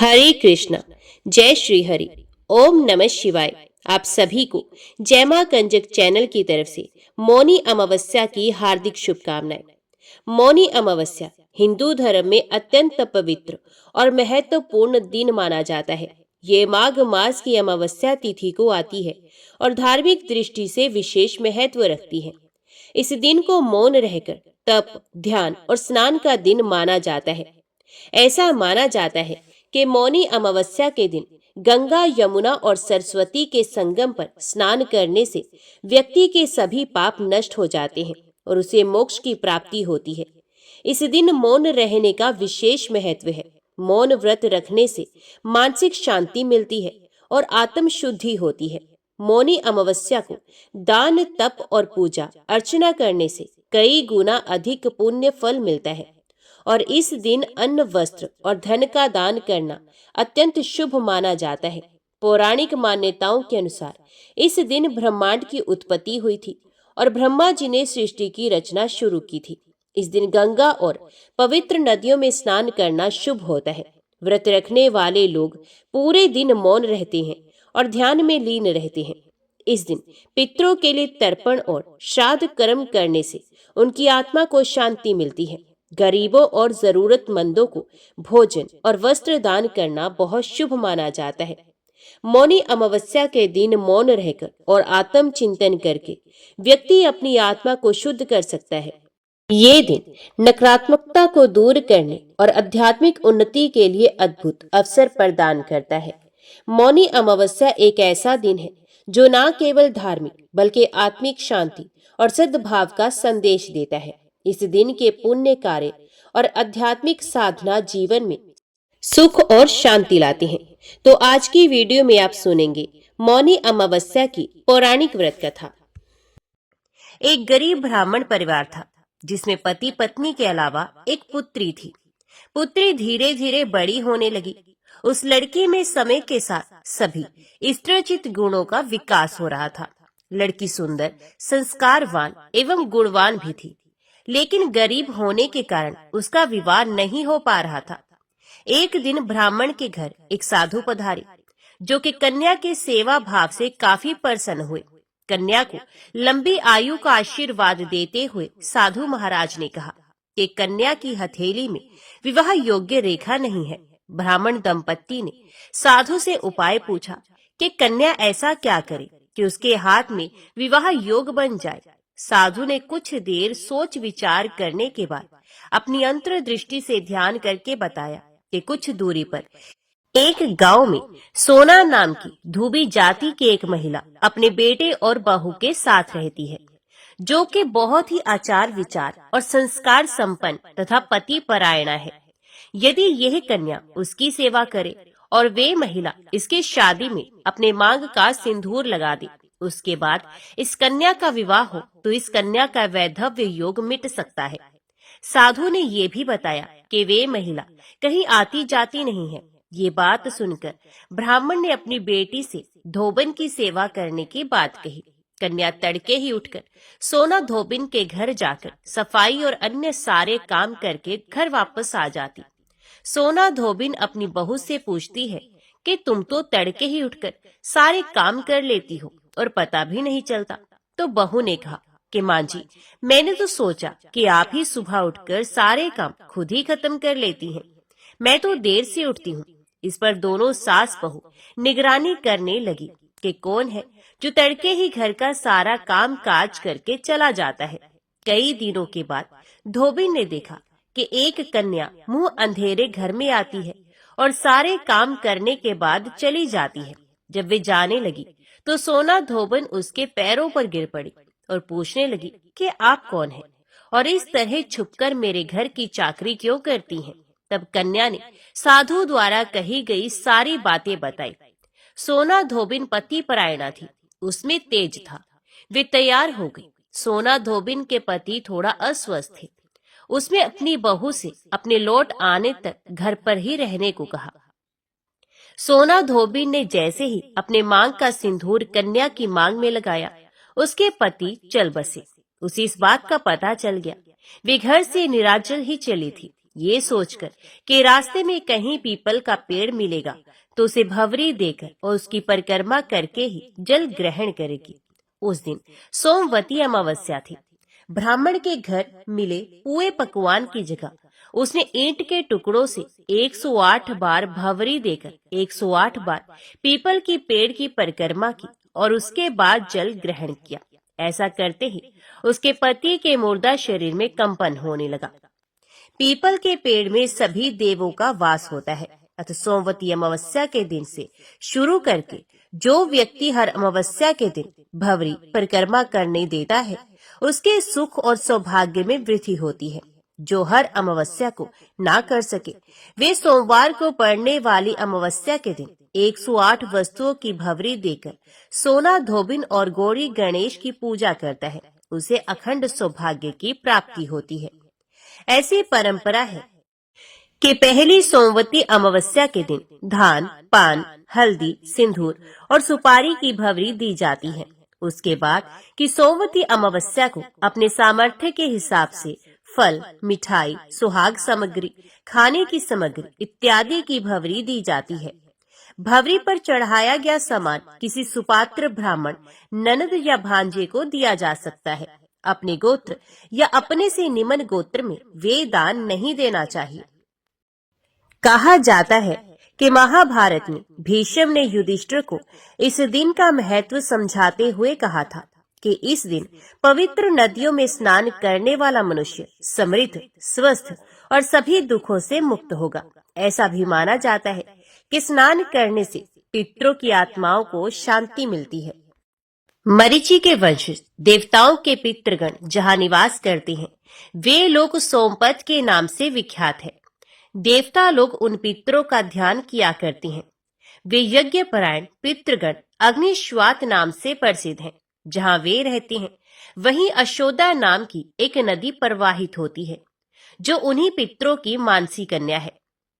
हरे कृष्णा। जय श्री हरि। ओम नमः शिवाय। आप सभी को जय मां कंजक चैनल की तरफ से मौनी अमावस्या की हार्दिक शुभकामनाएं। मौनी अमावस्या हिंदू धर्म में अत्यंत पवित्र और महत्वपूर्ण दिन माना जाता है। ये माघ मास की अमावस्या तिथि को आती है और धार्मिक दृष्टि से विशेष महत्व रखती है। इस दिन को मौन रहकर तप, ध्यान और स्नान का दिन माना जाता है। ऐसा माना जाता है कि मौनी अमावस्या के दिन गंगा, यमुना और सरस्वती के संगम पर स्नान करने से व्यक्ति के सभी पाप नष्ट हो जाते हैं और उसे मोक्ष की प्राप्ति होती है। इस दिन मौन रहने का विशेष महत्व है। मौन व्रत रखने से मानसिक शांति मिलती है और आत्म शुद्धि होती है। मौनी अमावस्या को दान, तप और पूजा अर्चना करने से कई गुना अधिक पुण्य फल मिलता है और इस दिन अन्न, वस्त्र और धन का दान करना अत्यंत शुभ माना जाता है। पौराणिक मान्यताओं के अनुसार इस दिन ब्रह्मांड की उत्पत्ति हुई थी और ब्रह्मा जी ने सृष्टि की रचना शुरू की थी। इस दिन गंगा और पवित्र नदियों में स्नान करना शुभ होता है। व्रत रखने वाले लोग पूरे दिन मौन रहते हैं और ध्यान में लीन रहते हैं। इस दिन पितरों के लिए तर्पण और श्राद्ध कर्म करने से उनकी आत्मा को शांति मिलती है। गरीबों और जरूरतमंदों को भोजन और वस्त्र दान करना बहुत शुभ माना जाता है। मौनी अमावस्या के दिन मौन रहकर और आत्म चिंतन करके व्यक्ति अपनी आत्मा को शुद्ध कर सकता है। ये दिन नकारात्मकता को दूर करने और आध्यात्मिक उन्नति के लिए अद्भुत अवसर प्रदान करता है। मौनी अमावस्या एक ऐसा दिन है जो न केवल धार्मिक बल्कि आत्मिक शांति और सद्भाव का संदेश देता है। इस दिन के पुण्य कार्य और आध्यात्मिक साधना जीवन में सुख और शांति लाते हैं। तो आज की वीडियो में आप सुनेंगे मौनी अमावस्या की पौराणिक व्रत कथा। एक गरीब ब्राह्मण परिवार था जिसमें पति पत्नी के अलावा एक पुत्री थी। पुत्री धीरे धीरे बड़ी होने लगी। उस लड़की में समय के साथ सभी स्त्रीचित गुणों का विकास हो रहा था। लड़की सुंदर, संस्कारवान एवं गुणवान भी थी, लेकिन गरीब होने के कारण उसका विवाह नहीं हो पा रहा था। एक दिन ब्राह्मण के घर एक साधु पधारे, जो कि कन्या के सेवा भाव से काफी प्रसन्न हुए। कन्या को लंबी आयु का आशीर्वाद देते हुए साधु महाराज ने कहा कि कन्या की हथेली में विवाह योग्य रेखा नहीं है। ब्राह्मण दंपत्ति ने साधु से उपाय पूछा कि कन्या ऐसा क्या करे कि उसके हाथ में विवाह योग बन जाए। साधु ने कुछ देर सोच विचार करने के बाद अपनी अंतर्दृष्टि से ध्यान करके बताया कि कुछ दूरी पर एक गांव में सोना नाम की धोबी जाति की एक महिला अपने बेटे और बहू के साथ रहती है, जो कि बहुत ही आचार विचार और संस्कार संपन्न तथा पति परायणा है। यदि यह कन्या उसकी सेवा करे और वे महिला इसके शादी में अपने मांग का सिंदूर लगा दे, उसके बाद इस कन्या का विवाह हो तो इस कन्या का वैधव्य योग मिट सकता है। साधु ने ये भी बताया कि वे महिला कहीं आती जाती नहीं है। ये बात सुनकर ब्राह्मण ने अपनी बेटी से धोबन की सेवा करने की बात कही। कन्या तड़के ही उठकर सोना धोबिन के घर जाकर सफाई और अन्य सारे काम करके घर वापस आ जाती। सोना धोबिन अपनी बहू से पूछती है कि तुम तो तड़के ही उठकर सारे काम कर लेती हो और पता भी नहीं चलता। तो बहू ने कहा कि माँ जी, मैंने तो सोचा कि आप ही सुबह उठकर सारे काम खुद ही खत्म कर लेती हैं। मैं तो देर से उठती हूँ। इस पर दोनों सास बहू निगरानी करने लगी कि कौन है जो तड़के ही घर का सारा काम काज करके चला जाता है। कई दिनों के बाद धोबिन ने देखा कि एक कन्या मुंह अंधेरे घर में आती है और सारे काम करने के बाद चली जाती है। जब वे जाने लगी तो सोना धोबन उसके पैरों पर गिर पड़ी और पूछने लगी कि आप कौन हैं और इस तरह छुपकर मेरे घर की चाकरी क्यों करती हैं। तब कन्या ने साधु द्वारा कही गई सारी बातें बताई। सोना धोबिन पति परायणा थी, उसमें तेज था। वे तैयार हो गई। सोना धोबिन के पति थोड़ा अस्वस्थ थे। उसने अपनी बहू से अपने लौट आने तक घर पर ही रहने को कहा। सोना धोबिन ने जैसे ही अपने मांग का सिंदूर कन्या की मांग में लगाया, उसके पति चल बसे। उसे इस बात का पता चल गया। वे घर से निराचल ही चली थी। ये सोचकर कि रास्ते में कहीं पीपल का पेड़ मिलेगा तो उसे भंवरी देकर और उसकी परिक्रमा करके ही जल ग्रहण करेगी। उस दिन सोमवती अमावस्या थी। ब्राह्मण के घर मिले पुए पकवान की जगह उसने ईंट के टुकड़ों से 108 बार भंवरी देकर 108 बार पीपल की पेड़ की परिक्रमा की और उसके बाद जल ग्रहण किया। ऐसा करते ही उसके पति के मुर्दा शरीर में कंपन होने लगा। पीपल के पेड़ में सभी देवों का वास होता है। अतः सोमवती अमावस्या के दिन से शुरू करके जो व्यक्ति हर अमावस्या के दिन भंवरी परिक्रमा करने देता है उसके सुख और सौभाग्य में वृद्धि होती है। जो हर अमावस्या को ना कर सके वे सोमवार को पड़ने वाली अमावस्या के दिन 108 वस्तुओं की भंवरी देकर सोना धोबिन और गौरी गणेश की पूजा करता है, उसे अखंड सौभाग्य की प्राप्ति होती है। ऐसी परंपरा है कि पहली सोमवती अमावस्या के दिन धान, पान, हल्दी, सिंदूर और सुपारी की भंवरी दी जाती है। उसके बाद की सोमवती अमावस्या को अपने सामर्थ्य के हिसाब से फल, मिठाई, सुहाग सामग्री, खाने की सामग्री इत्यादि की भंवरी दी जाती है। भंवरी पर चढ़ाया गया सामान किसी सुपात्र ब्राह्मण, ननद या भांजे को दिया जा सकता है। अपने गोत्र या अपने से निम्न गोत्र में वे दान नहीं देना चाहिए। कहा जाता है कि महाभारत में भीष्म ने युधिष्ठिर को इस दिन का महत्व समझाते हुए कहा था कि इस दिन पवित्र नदियों में स्नान करने वाला मनुष्य समृद्ध, स्वस्थ और सभी दुखों से मुक्त होगा। ऐसा भी माना जाता है कि स्नान करने से पितरों की आत्माओं को शांति मिलती है। मरीचि के वंशज देवताओं के पितृगण जहाँ निवास करते हैं वे लोग सोमपत के नाम से विख्यात है। देवता लोग उन पितरों का ध्यान किया करते हैं। वे यज्ञ परायण पितृगण अग्निश्वात नाम से प्रसिद्ध हैं। जहाँ वे रहते हैं वहीं अशोदा नाम की एक नदी प्रवाहित होती है जो उन्हीं पितरों की मानसी कन्या है।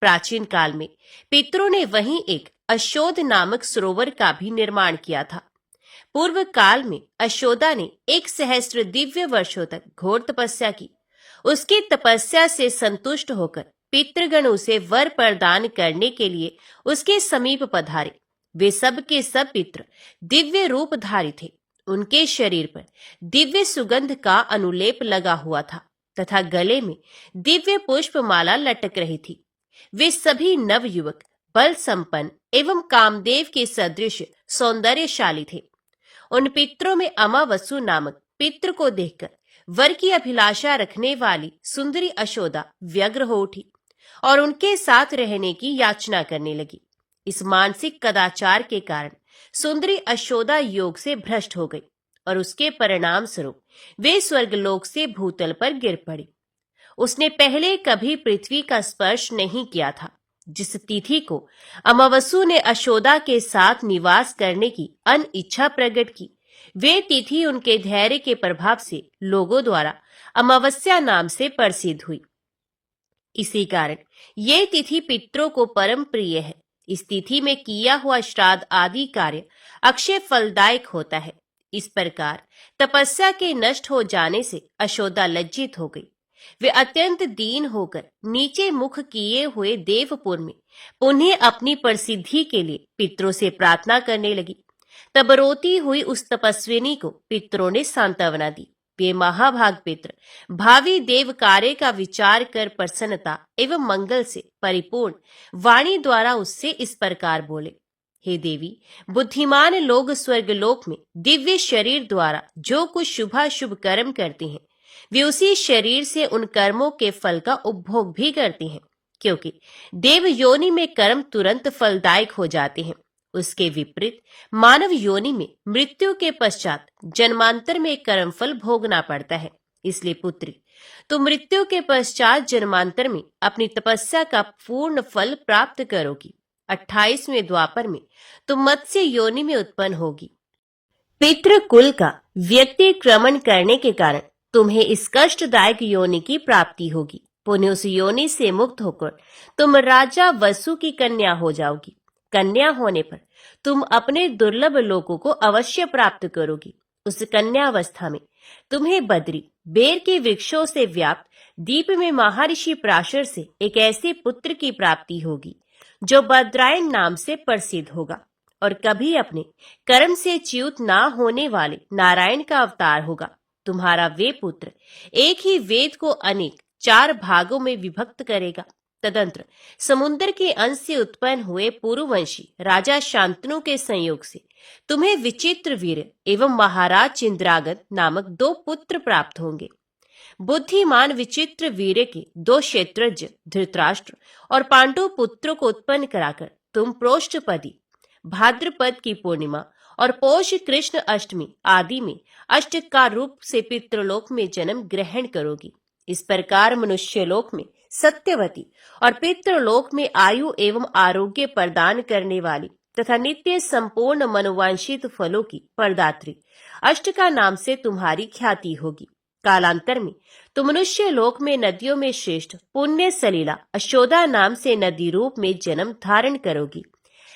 प्राचीन काल में पितरों ने वहीं एक अशोद नामक सरोवर का भी निर्माण किया था। पूर्व काल में अशोदा ने 1 सहस्त्र दिव्य वर्षों तक घोर तपस्या की। उसकी तपस्या से संतुष्ट होकर पितृगण उसे वर प्रदान करने के लिए उसके समीप पधारे। वे सब के सब पितृ दिव्य रूपधारी थे। उनके शरीर पर दिव्य सुगंध का अनुलेप लगा हुआ था तथा गले में दिव्य पुष्प माला लटक रही थी। वे सभी नव युवक, बल संपन्न एवं कामदेव के सदृश सौंदर्यशाली थे। उन पितरों में अमावसु नामक पितृ को देखकर वर की अभिलाषा रखने वाली सुंदरी अशोदा व्यग्र हो उठी और उनके साथ रहने की याचना करने लगी। इस मानसिक कदाचार के कारण सुंदरी अशोदा योग से भ्रष्ट हो गई और उसके परिणाम स्वरूप वे स्वर्गलोक से भूतल पर गिर पड़ी। उसने पहले कभी पृथ्वी का स्पर्श नहीं किया था। जिस तिथि को अमावसु ने अशोदा के साथ निवास करने की अनिच्छा प्रकट की, वे तिथि उनके धैर्य के प्रभाव से लोगों द्वारा अमावस्या नाम से प्रसिद्ध हुई। इसी कारण ये तिथि पितरों को परम प्रिय है। इस तिथि में किया हुआ श्राद्ध आदि कार्य अक्षय फलदायक होता है। इस प्रकार तपस्या के नष्ट हो जाने से अशोदा लज्जित हो गई। वे अत्यंत दीन होकर नीचे मुख किए हुए देवपुर में उन्हें अपनी प्रसिद्धि के लिए पितरों से प्रार्थना करने लगी। तब रोती हुई उस तपस्विनी को पितरों ने सांत्वना दी। वे महाभाग पितर भावी देव कार्य का विचार कर प्रसन्नता एवं मंगल से परिपूर्ण वाणी द्वारा उससे इस प्रकार बोले, हे देवी, बुद्धिमान लोग स्वर्गलोक में दिव्य शरीर द्वारा जो कुछ शुभाशुभ कर्म करते हैं वे उसी शरीर से उन कर्मों के फल का उपभोग भी करते हैं, क्योंकि देव योनि में कर्म तुरंत फलदायक हो जाते हैं। उसके विपरीत मानव योनि में मृत्यु के पश्चात जन्मांतर में कर्म फल भोगना पड़ता है। इसलिए पुत्री, तुम मृत्यु के पश्चात जन्मांतर में अपनी तपस्या का पूर्ण फल प्राप्त करोगी। 28वें द्वापर में तुम मत्स्य योनि में उत्पन्न होगी। पितृकुल का व्यतिक्रमण करने के कारण तुम्हें इस कष्टदायक योनि की प्राप्ति होगी। पुण्य उस योनि से मुक्त होकर तुम राजा वसु की कन्या हो जाओगी। कन्या होने पर तुम अपने दुर्लभ लोकों को अवश्य प्राप्त करोगी। उस कन्यावस्था में तुम्हें बद्री, बेर के वृक्षों से व्याप्त दीप में महर्षि पराशर से एक ऐसे पुत्र की प्राप्ति होगी जो बद्रायन नाम से प्रसिद्ध होगा और कभी अपने कर्म से च्युत ना होने वाले नारायण का अवतार होगा। तुम्हारा वे पुत्र एक ही वेद को अनेक 4 भागों में विभक्त करेगा। तदंतर समुद्र के अंश से उत्पन्न हुए पूर्ववंशी राजा शांतनु के संयोग से तुम्हें विचित्र वीर एवं महाराज चिंद्रागन नामक 2 पुत्र प्राप्त होंगे। बुद्धिमान विचित्र वीर के 2 क्षेत्रज्ञ धृतराष्ट्र और पांडु पुत्रों को उत्पन्न कराकर तुम प्रोष्ठपदी भाद्रपद की पूर्णिमा और पौष कृष्ण अष्टमी आदि में अष्टकार रूप से पितृलोक में जन्म ग्रहण करोगी। इस प्रकार मनुष्यलोक में सत्यवती और पितृलोक में आयु एवं आरोग्य प्रदान करने वाली तथा नित्य संपूर्ण मनोवांछित फलों की प्रदात्री अष्टका नाम से तुम्हारी ख्याति होगी। कालांतर में तो मनुष्य लोक में नदियों में श्रेष्ठ पुण्य सलीला अशोदा नाम से नदी रूप में जन्म धारण करोगी।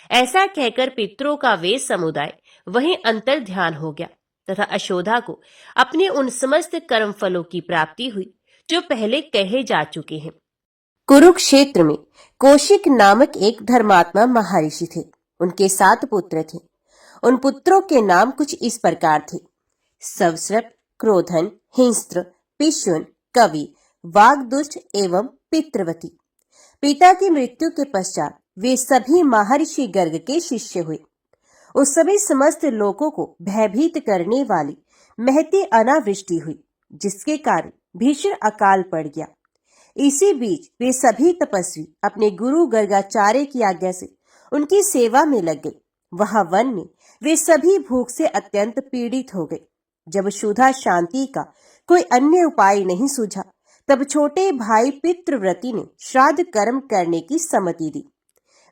ऐसा कहकर पितरों का वे समुदाय वहीं अंतर ध्यान हो गया तथा अशोदा को अपने उन समस्त कर्म फलों की प्राप्ति हुई जो पहले कहे जा चुके हैं। कुरुक्षेत्र में कौशिक नामक एक धर्मात्मा महर्षि थे। उनके 7 पुत्र थे। उन पुत्रों के नाम कुछ इस प्रकार थे: सवस्रप, क्रोधन, हिंस्त्र, पिशुन, कवि, वाग्दुष्ट एवं पितृवती। पिता की मृत्यु के पश्चात वे सभी महर्षि गर्ग के शिष्य हुए। उस समय समस्त लोगों को भयभीत करने वाली महती अनावृष्टि हुई, जिसके कारण भीषण अकाल पड़ गया। इसी बीच वे सभी तपस्वी अपने गुरु गर्गाचार्य की आज्ञा से उनकी सेवा में लग गए। वहां वन में वे सभी भूख से अत्यंत पीड़ित हो गए। जब क्षुधा शांति का कोई अन्य उपाय नहीं सूझा, तब छोटे भाई पितृव्रती ने श्राद्ध कर्म करने की सम्मति दी।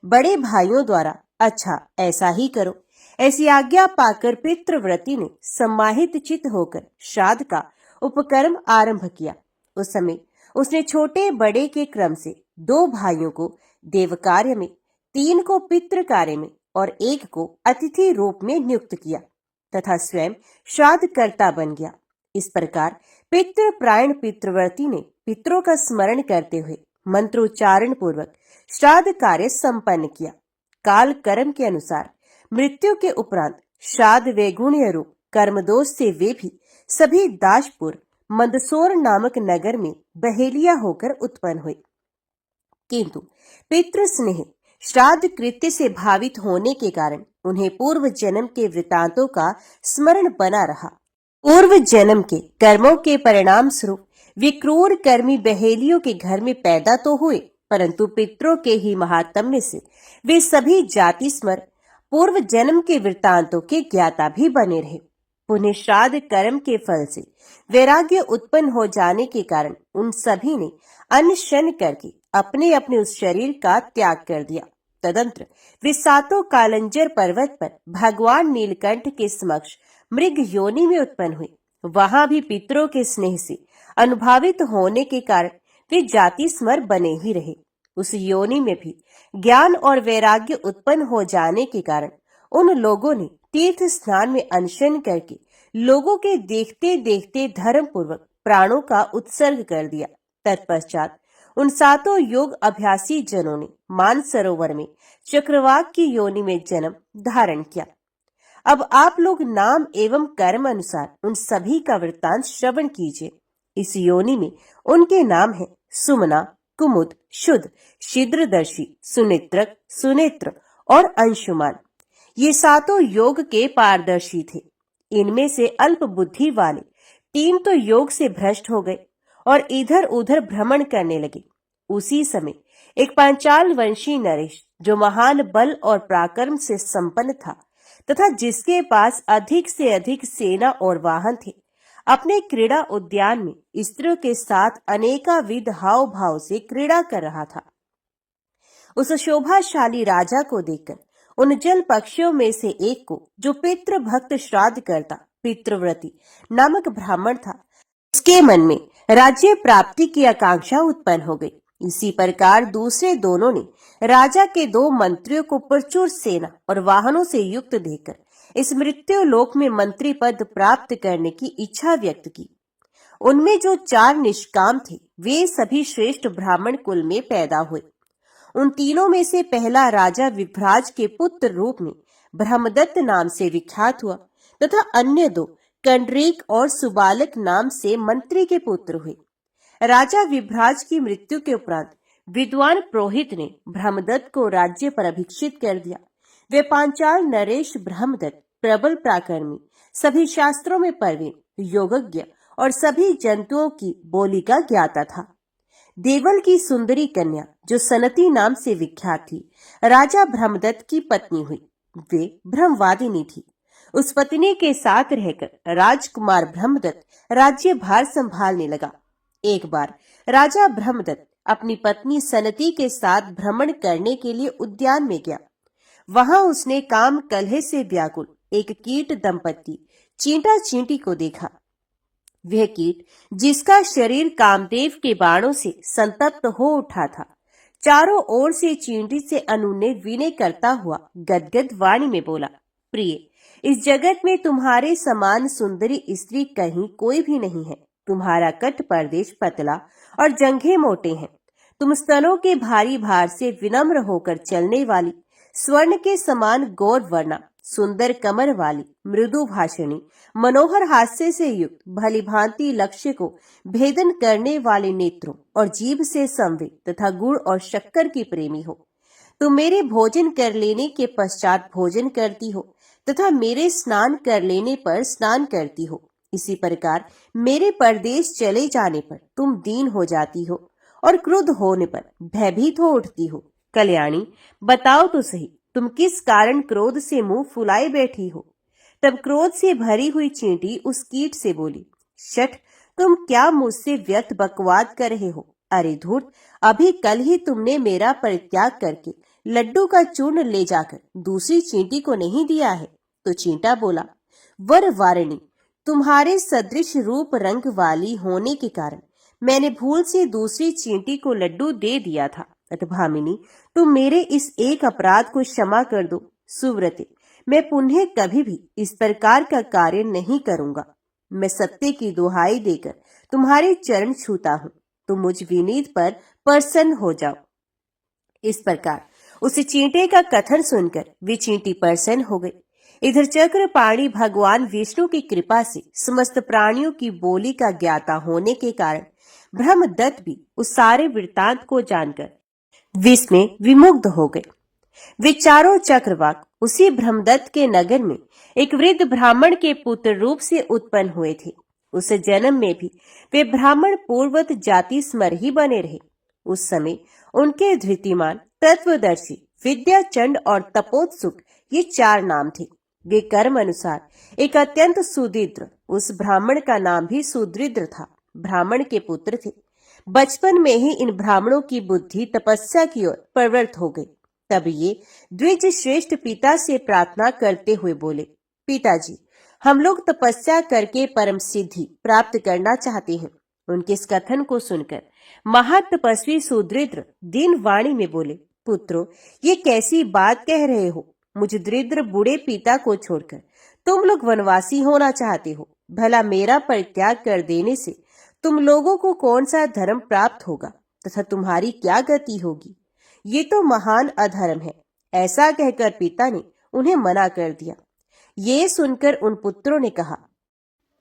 बड़े भाइयों द्वारा अच्छा ऐसा ही करो ऐसी आज्ञा पाकर पितृव्रती ने सम्माहित चित्त होकर श्राद्ध का उपकर्म आरंभ किया। उस समय उसने छोटे बड़े के क्रम से 2 भाइयों को देव कार्य में, 3 को पितृ कार्य में और 1 को अतिथि रूप में नियुक्त किया तथा स्वयं श्राद्ध कर्ता बन गया। इस प्रकार पितृप्रायण पितृव्रती ने पितरों का स्मरण करते हुए मंत्रोच्चारण पूर्वक श्राद्ध कार्य संपन्न किया। काल कर्म के अनुसार मृत्यु के उपरांत श्राद्ध वैगुण्य रूप कर्मदोष से वे भी सभी दाशपुर मंदसौर नामक नगर में बहेलिया होकर उत्पन्न हुए। किंतु पितृ स्नेह श्राद्ध कृत्य से भावित होने के कारण उन्हें पूर्व जन्म के वृतांतों का स्मरण बना रहा। पूर्व जन्म के कर्मों के परिणाम स्वरूप वे क्रूर कर्मी बहेलियों के घर में पैदा तो हुए, परंतु पितरों के ही महात्म्य से वे सभी जाति स्मर पूर्व जन्म के वृतांतों के ज्ञाता भी बने रहे। पुण्य श्राद्ध कर्म के फल से वैराग्य उत्पन्न हो जाने के कारण उन सभी ने अनशन करके अपने अपने उस शरीर का त्याग कर दिया। तदंतर वे 7 कालंजर पर्वत पर भगवान नीलकंठ के समक्ष मृग योनि में उत्पन्न हुए। वहां भी पितरों के स्नेह से अनुभावित होने के कारण वे जाति स्मर बने ही रहे। उस योनि में भी ज्ञान और वैराग्य उत्पन्न हो जाने के कारण उन लोगों ने तीर्थ स्नान में अनशन करके लोगों के देखते देखते धर्म पूर्वक प्राणों का उत्सर्ग कर दिया। तत्पश्चात उन 7 योग अभ्यासी जनों ने मानसरोवर में चक्रवाक की योनि में जन्म धारण किया। अब आप लोग नाम एवं कर्म अनुसार उन सभी का वृत्तांत श्रवण कीजिए। इस योनि में उनके नाम है सुमना, कुमुद, शुद्ध, शीद्रदर्शी, सुनेत्रक, सुनेत्र और अंशुमान। ये 7 योग के पारदर्शी थे। इनमें से अल्प बुद्धि वाले 3 तो योग से भ्रष्ट हो गए और इधर उधर भ्रमण करने लगे। उसी समय एक पांचाल वंशी नरेश, जो महान बल और पराक्रम से संपन्न था तथा जिसके पास अधिक से अधिक सेना और वाहन थे, अपने क्रीड़ा उद्यान में स्त्रियों के साथ अनेकाविध हाव भाव से क्रीड़ा कर रहा था। उस शोभाशाली राजा को देखकर उन जल पक्षियों में से एक को, जो पितृ भक्त श्राद्ध करता पितृव्रती नामक ब्राह्मण था, उसके मन में राज्य प्राप्ति की आकांक्षा उत्पन्न हो गई। इसी प्रकार दूसरे दोनों ने राजा के 2 मंत्रियों को प्रचुर सेना और वाहनों से युक्त देखकर इस मृत्यु लोक में मंत्री पद प्राप्त करने की इच्छा व्यक्त की। उनमें जो 4 निष्काम थे वे सभी श्रेष्ठ ब्राह्मण कुल में पैदा हुए। उन तीनों में से पहला राजा विभ्राज के पुत्र रूप में ब्रह्मदत्त नाम से विख्यात हुआ तथा अन्य 2 कंडरीक और सुबालक नाम से मंत्री के पुत्र हुए। राजा विभ्राज की मृत्यु के उपरांत विद्वान पुरोहित ने ब्रह्मदत्त को राज्य पर अभिषिक्त कर दिया। वे पांचाल नरेश ब्रह्मदत्त प्रबल पराक्रमी, सभी शास्त्रों में प्रवीण, योगज्ञ और सभी जंतुओं की बोली का ज्ञाता था। देवल की सुंदरी कन्या जो सनती नाम से विख्यात थी, राजा ब्रह्मदत्त की पत्नी हुई। वे ब्रह्मवादिनी थी। उस पत्नी के साथ रहकर राजकुमार ब्रह्मदत्त राज्य भार संभालने लगा। एक बार राजा ब्रह्मदत्त अपनी पत्नी सनती के साथ भ्रमण करने के लिए उद्यान में गया। वहां उसने काम कलह से व्याकुल एक कीट दंपत्ति चींटा चींटी को देखा। वह कीट जिसका शरीर कामदेव के बाणों से संतप्त हो उठा था, चारों ओर से चींटी से अनुनय विनय करता हुआ गदगद वाणी में बोला, प्रिय, इस जगत में तुम्हारे समान सुंदरी स्त्री कहीं कोई भी नहीं है। तुम्हारा कट प्रदेश पतला और जंघे मोटे हैं। तुम स्तनों के भारी भार से विनम्र होकर चलने वाली, स्वर्ण के समान गौर वर्णा, सुंदर कमर वाली, मृदु भाषणी, मनोहर हास्य से युक्त, भली भांति लक्ष्य को भेदन करने वाले नेत्रों और जीभ से संवेद तथा गुड़ और शक्कर की प्रेमी हो। तुम मेरे भोजन कर लेने के पश्चात भोजन करती हो तथा मेरे स्नान कर लेने पर स्नान करती हो। इसी प्रकार मेरे परदेश चले जाने पर तुम दीन हो जाती हो और क्रुद्ध होने पर भयभीत हो उठती हो। कल्याणी, बताओ तो सही, तुम किस कारण क्रोध से मुंह फुलाए बैठी हो? तब क्रोध से भरी हुई चींटी उस कीट से बोली, शठ, तुम क्या मुझसे व्यर्थ बकवाद कर रहे हो? अरे धूर्त, अभी कल ही तुमने मेरा परित्याग करके लड्डू का चूर्ण ले जाकर दूसरी चींटी को नहीं दिया है। तो चींटा बोला, वर वारिणी, तुम्हारे सदृश रूप रंग वाली होने के कारण मैंने भूल से दूसरी चींटी को लड्डू दे दिया था। भामिनी, तुम मेरे इस एक अपराध को क्षमा कर दो। सुव्रते, मैं पुनः कभी भी इस प्रकार का कार्य नहीं करूंगा। मैं सत्य की दुहाई देकर तुम्हारे चरण छूता हूँ, तुम मुझ विनीत पर प्रसन्न हो जाओ। इस प्रकार उस चींटे का कथन सुनकर वे चींटी प्रसन्न हो गई। इधर चक्रपाणी भगवान विष्णु की कृपा से समस्त प्राणियों की बोली का ज्ञाता होने के कारण ब्रह्मदत्त भी उस सारे वृत्तांत को जानकर विस्मय विमुग्ध हो गए। वे चारों चक्रवाक उसी ब्रह्मदत्त के नगर में एक वृद्ध ब्राह्मण के पुत्र रूप से उत्पन्न हुए थे। उस जन्म में भी वे ब्राह्मण पूर्वत जाति स्मर ही बने रहे। उस समय उनके धृतिमान, तत्वदर्शी, विद्याचंड और तपोत्सुक ये 4 नाम थे। वे कर्म अनुसार एक अत्यंत सुदृढ़, उस ब्राह्मण का नाम भी सुदृढ़ था, ब्राह्मण के पुत्र थे। बचपन में ही इन ब्राह्मणों की बुद्धि तपस्या की ओर प्रवृत्त हो गई। तब ये द्विज श्रेष्ठ पिता से प्रार्थना करते हुए बोले, पिताजी, हम लोग तपस्या करके परम सिद्धि प्राप्त करना चाहते हैं। उनके इस कथन को सुनकर महातपस्वी सुदृढ़ दीन वाणी में बोले, पुत्रो, ये कैसी बात कह रहे हो? मुझ दरिद्र बूढ़े पिता को छोड़कर तुम लोग वनवासी होना चाहते हो। भला मेरा परित्याग कर देने से तुम लोगों को कौन सा धर्म प्राप्त होगा तथा तुम्हारी क्या गति होगी? ये तो महान अधर्म है। ऐसा कहकर पिता ने उन्हें मना कर दिया। ये सुनकर उन पुत्रों ने कहा,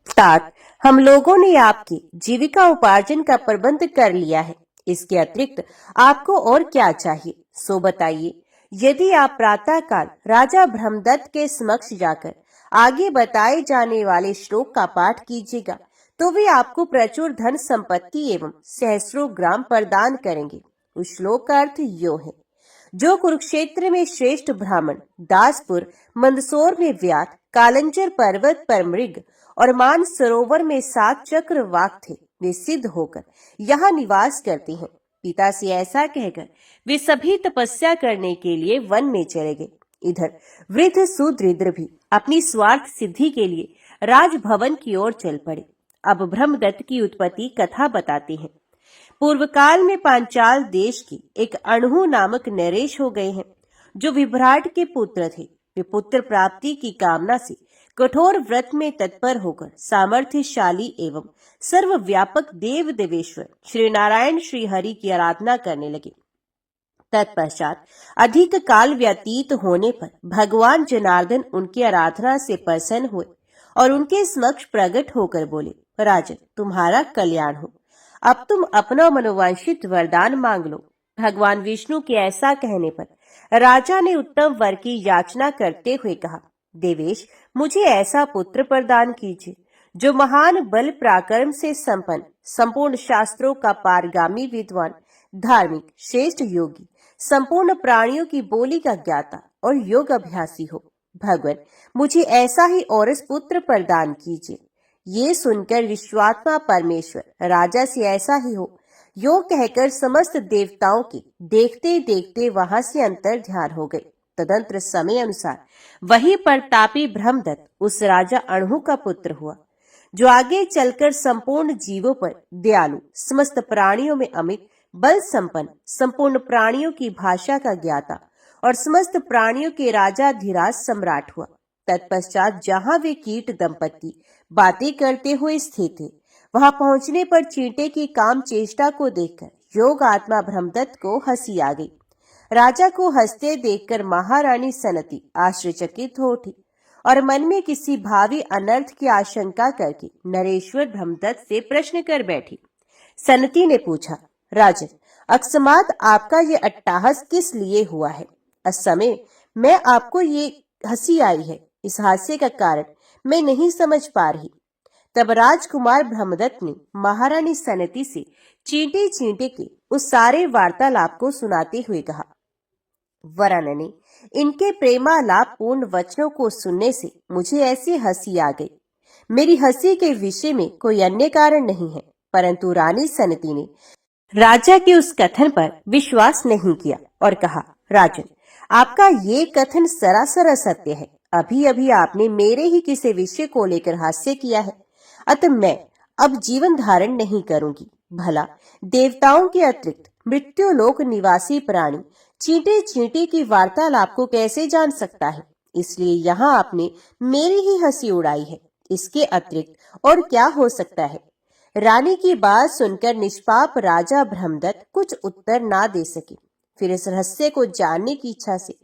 तात, हम लोगों ने आपकी जीविका उपार्जन का प्रबंध कर लिया है। इसके अतिरिक्त आपको और क्या चाहिए सो बताइए। यदि आप प्रातः काल राजा ब्रह्मदत्त के समक्ष जाकर आगे बताए जाने वाले श्लोक का पाठ कीजिएगा तो वे आपको प्रचुर धन संपत्ति एवं सहस्रों ग्राम प्रदान करेंगे। उस श्लोक का अर्थ यो है, जो कुरुक्षेत्र में श्रेष्ठ ब्राह्मण, दासपुर मंदसौर में व्यात, कालंजर पर्वत पर मृग और मान सरोवर में 7 चक्रवाक थे, वे सिद्ध होकर यहाँ निवास करते हैं। पिता से ऐसा कहकर वे सभी तपस्या करने के लिए वन में चले गए। इधर वृद्ध सुदृढ़ भी अपनी स्वार्थ सिद्धि के लिए राजभवन की ओर चल पड़े। अब ब्रह्मदत्त की उत्पत्ति कथा बताते हैं। पूर्व काल में पांचाल देश के एक अणहु नामक नरेश हो गए हैं, जो विभ्राट के पुत्र थे। वे पुत्र प्राप्ति की कामना से कठोर व्रत में तत्पर होकर सामर्थ्यशाली एवं सर्वव्यापक देव देवेश्वर श्री नारायण श्री हरि की आराधना करने लगे। तत्पश्चात अधिक काल व्यतीत होने पर भगवान जनार्दन उनकी आराधना से प्रसन्न हुए और उनके समक्ष प्रकट होकर बोले, राजन, तुम्हारा कल्याण हो। अब तुम अपना मनोवांछित वरदान मांग लो। भगवान विष्णु के ऐसा कहने पर राजा ने उत्तम वर की याचना करते हुए कहा, देवेश, मुझे ऐसा पुत्र प्रदान कीजिए जो महान बल पराक्रम से संपन्न, संपूर्ण शास्त्रों का पारगामी विद्वान, धार्मिक, श्रेष्ठ योगी, संपूर्ण प्राणियों की बोली का ज्ञाता और योग अभ्यासी हो। भगवान, मुझे ऐसा ही औरस पुत्र प्रदान कीजिए। ये सुनकर विश्वात्मा परमेश्वर राजा से ऐसा ही हो यो कहकर समस्त देवताओं के देखते देखते वहां से अंतर ध्यान हो गए। तदंतर समय अनुसार वही प्रतापी ब्रह्मदत्त उस राजा अणहु का पुत्र हुआ, जो आगे चलकर संपूर्ण जीवों पर दयालु, समस्त प्राणियों में अमित बल संपन्न, संपूर्ण प्राणियों की भाषा का ज्ञाता और समस्त प्राणियों के राजाधिराज सम्राट हुआ। तत्पश्चात जहां वे कीट दंपति बातें करते हुए स्थित थे, वहां पहुंचने पर चींटे की काम चेष्टा को देखकर योग आत्मा ब्रह्मदत्त को हंसी आ गई। राजा को हंसते देखकर महारानी सनती आश्चर्यचकित हो उठी और मन में किसी भावी अनर्थ की आशंका करके नरेश्वर ब्रह्मदत्त से प्रश्न कर बैठी। सनती ने पूछा, राजन, अकस्मात आपका ये अट्टहास किस लिए हुआ है? इस समय मैं आपको ये हंसी आई है, इस हास्य का कारण मैं नहीं समझ पा रही। तब राजकुमार ब्रह्मदत्त ने महारानी सनती से चींटे चींटे के उस सारे वार्तालाप को सुनाते हुए कहा, वरानने, इनके प्रेमालाप पूर्ण वचनों को सुनने से मुझे ऐसी हंसी आ गई। मेरी हंसी के विषय में कोई अन्य कारण नहीं है, परंतु रानी सनती ने राजा के उस कथन पर विश्वास नहीं किया और कहा, राजन, आपका ये कथन सरासर असत्य है। अभी अभी आपने मेरे ही किसी विषय को लेकर हास्य किया है, अतः मैं अब जीवन धारण नहीं करूंगी। भला देवताओं के अतिरिक्त मृत्युलोक निवासी प्राणी चींटे चींटे की वार्तालाप को कैसे जान सकता है? इसलिए यहाँ आपने मेरी ही हंसी उड़ाई है, इसके अतिरिक्त और क्या हो सकता है? रानी की बात सुनकर निष्पाप राजा ब्रह्मदत्त कुछ उत्तर ना दे सके। फिर इस रहस्य को जानने की इच्छा से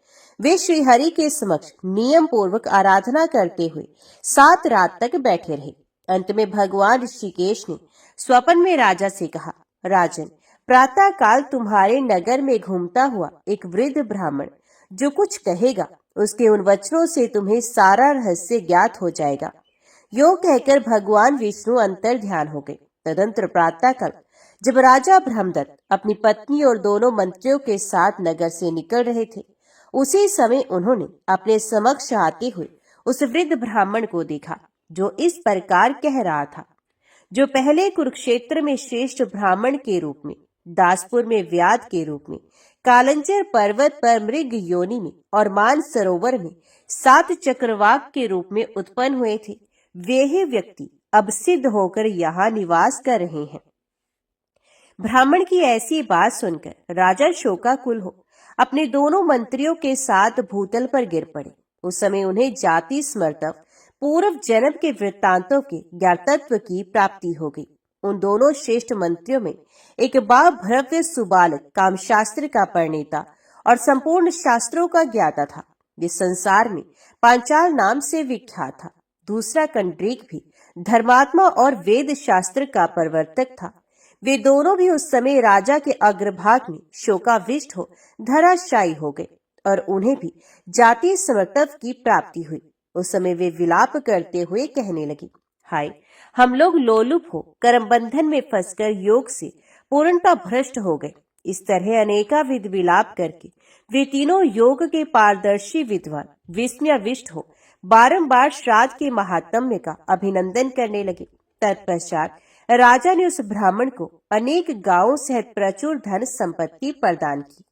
वे श्रीहरि के समक्ष नियम पूर्वक आराधना करते हुए 7 रात तक बैठे रहे। अंत में भगवान ऋषिकेश ने स्वप्न में राजा से कहा, राजन, प्रातः काल तुम्हारे नगर में घूमता हुआ एक वृद्ध ब्राह्मण जो कुछ कहेगा, उसके उन वचनों से तुम्हें सारा रहस्य ज्ञात हो जाएगा। यो कहकर भगवान विष्णु अंतर ध्यान हो गए। तदंतर प्रातः काल जब राजा ब्रह्मदत्त अपनी पत्नी और दोनों मंत्रियों के साथ नगर से निकल रहे थे, उसी समय उन्होंने अपने समक्ष आते हुए उस वृद्ध ब्राह्मण को देखा, जो इस प्रकार कह रहा था, जो पहले कुरुक्षेत्र में श्रेष्ठ ब्राह्मण के रूप में, दासपुर में व्याध के रूप में, कालंजर पर्वत पर मृग योनि में और मान सरोवर में 7 चक्रवाक के रूप में उत्पन्न हुए थे, वे ही व्यक्ति अब सिद्ध होकर यहाँ निवास कर रहे हैं। ब्राह्मण की ऐसी बात सुनकर राजा शोकाकुल हो अपने दोनों मंत्रियों के साथ भूतल पर गिर पड़े। उस समय उन्हें जाति स्मर्तव पूर्व जन्म के वृत्तांतों के ज्ञातत्व की प्राप्ति हो गई। उन दोनों श्रेष्ठ मंत्रियों में एक बा भव्य सुबालक कामशास्त्र का परिणेता और संपूर्ण शास्त्रों का ज्ञाता था, जिस संसार में पांचाल नाम से विख्यात था। दूसरा कंड्रीक भी धर्मात्मा और वेद शास्त्र का प्रवर्तक था। वे दोनों भी उस समय राजा के अग्रभाग में शोकाविष्ट हो धराशायी हो गए और उन्हें भी जाति समर्तव की प्राप्ति हुई। उस समय वे विलाप करते हुए कहने लगे, हाय, हम लोग लोलुप हो कर्म बंधन में फंसकर योग से पूर्णतः भ्रष्ट हो गए। इस तरह अनेकाविध विलाप करके वे तीनों योग के पारदर्शी विद्वान विस्मयाविष्ट हो बारंबार श्राद्ध के महात्म्य का अभिनंदन करने लगे। तत्पश्चात राजा ने उस ब्राह्मण को अनेक गांवों सहित प्रचुर धन संपत्ति प्रदान की।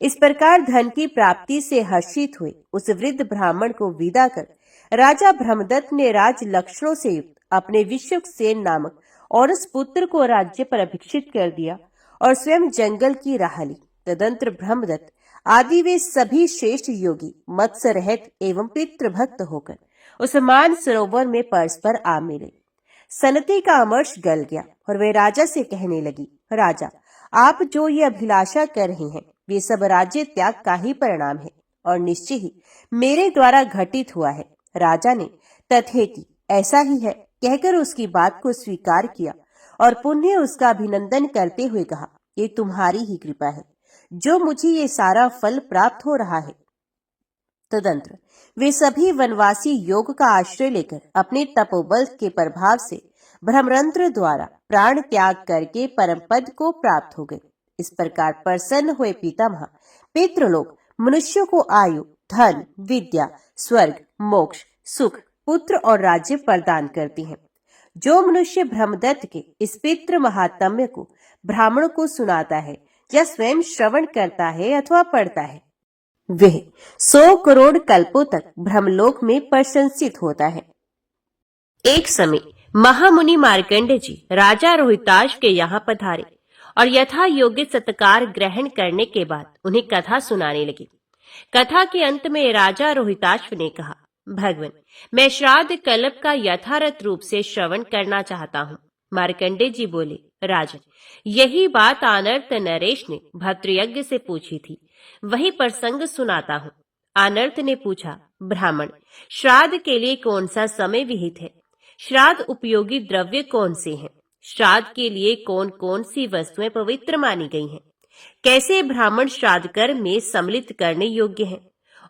इस प्रकार धन की प्राप्ति से हर्षित हुए उस वृद्ध ब्राह्मण को विदा कर राजा ब्रह्मदत्त ने राज लक्षणों से युक्त अपने विश्वक्सेन नामक और उस पुत्र को राज्य पर अभिषिक्त कर दिया और स्वयं जंगल की राह ली। तदंतर ब्रह्मदत्त आदि वे सभी श्रेष्ठ योगी मत्स्य रहित एवं पितृभक्त होकर उस मान सरोवर में परस्पर आ मिले। सनती का अमर्ष गल गया और वे राजा से कहने लगी, राजा, आप जो ये अभिलाषा कर रहे हैं ये सब राज्य त्याग का ही परिणाम है और निश्चय ही मेरे द्वारा घटित हुआ है। राजा ने तथेति ऐसा ही है कहकर उसकी बात को स्वीकार किया और पुण्य उसका अभिनंदन करते हुए कहा, ये तुम्हारी ही कृपा है जो मुझे ये सारा फल प्राप्त हो रहा है। तदंतर वे सभी वनवासी योग का आश्रय लेकर अपने तपोबल के प्रभाव से ब्रह्मरंध्र द्वारा प्राण त्याग करके परम पद को प्राप्त हो गए। इस प्रकार प्रसन्न हुए पितामह पितृलोक मनुष्यों को आयु, धन, विद्या, स्वर्ग, मोक्ष, सुख, पुत्र और राज्य प्रदान करती हैं। जो मनुष्य ब्रह्मदत्त के इस पितृ महात्म्य को ब्राह्मणों को सुनाता है या स्वयं श्रवण करता है अथवा पढ़ता है, वह 100 करोड़ कल्पों तक ब्रह्मलोक में प्रशंसित होता है। एक समय महामुनि मार्कंडेय जी राजा रोहिताश के यहाँ पधारे और यथा योग्य सत्कार ग्रहण करने के बाद उन्हें कथा सुनाने लगी। कथा के अंत में राजा रोहिताश्व ने कहा, भगवान, मैं श्राद्ध कल्प का यथार्थ रूप से श्रवण करना चाहता हूँ। मार्कंडेय जी बोले, राजन, यही बात आनर्त नरेश ने भद्रयज्ञ से पूछी थी, वही प्रसंग सुनाता हूँ। आनर्त ने पूछा, ब्राह्मण, श्राद्ध के लिए कौन सा समय विहित है? श्राद्ध उपयोगी द्रव्य कौन से हैं? श्राद्ध के लिए कौन कौन सी वस्तुएं पवित्र मानी गई हैं? कैसे ब्राह्मण श्राद्ध कर्म में सम्मिलित करने योग्य हैं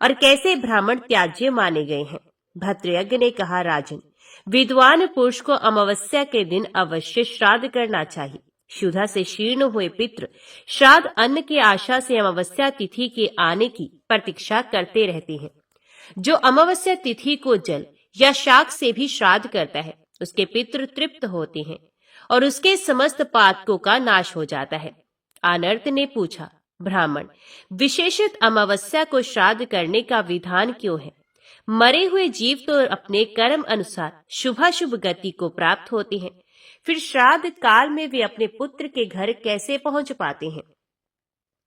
और कैसे ब्राह्मण त्याज्य माने गए हैं? भद्रयज्ञ ने कहा, राजन, विद्वान पुरुष को अमावस्या के दिन अवश्य श्राद्ध करना चाहिए। क्षुधा से शीर्ण हुए पितृ श्राद्ध अन्न की आशा से अमावस्या तिथि के आने की प्रतीक्षा करते रहते हैं। जो अमावस्या तिथि को जल या शाक से भी श्राद्ध करता है उसके पितृ तृप्त होते हैं और उसके समस्त पातकों का नाश हो जाता है। आनर्त ने पूछा, ब्राह्मण, विशेषत अमावस्या को श्राद्ध करने का विधान क्यों है? मरे हुए जीव तो अपने कर्म अनुसार शुभाशुभ गति को प्राप्त होते हैं, फिर श्राद्ध काल में वे अपने पुत्र के घर कैसे पहुंच पाते हैं?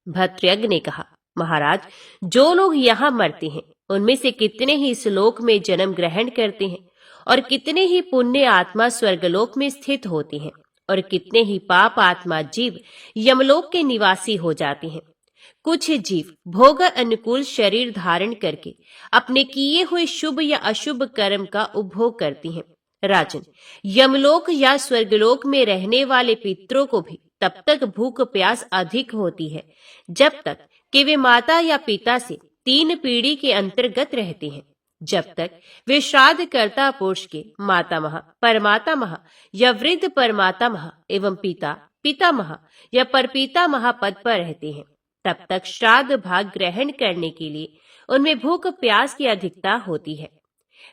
भद्रयज्ञ ने कहा, महाराज, जो लोग यहाँ मरते हैं उनमें से कितने ही इस लोक में जन्म ग्रहण करते हैं और कितने ही पुण्य आत्मा स्वर्गलोक में स्थित होते हैं और कितने ही पाप आत्मा जीव यमलोक के निवासी हो जाते हैं। कुछ जीव भोग अनुकूल शरीर धारण करके अपने किए हुए शुभ या अशुभ कर्म का उपभोग करती हैं। राजन, यमलोक या स्वर्गलोक में रहने वाले पितरों को भी तब तक भूख प्यास अधिक होती है जब तक कि वे माता या पिता से 3 पीढ़ी के अंतर्गत रहते हैं। जब तक वे श्राद्ध कर्ता पुरुष के मातामह, परमातामह या वृद्ध परमातामह एवं पिता, पितामह या परपितामह पद पर रहते हैं, तब तक श्राद्ध भाग ग्रहण करने के लिए उनमें भूख प्यास की अधिकता होती है।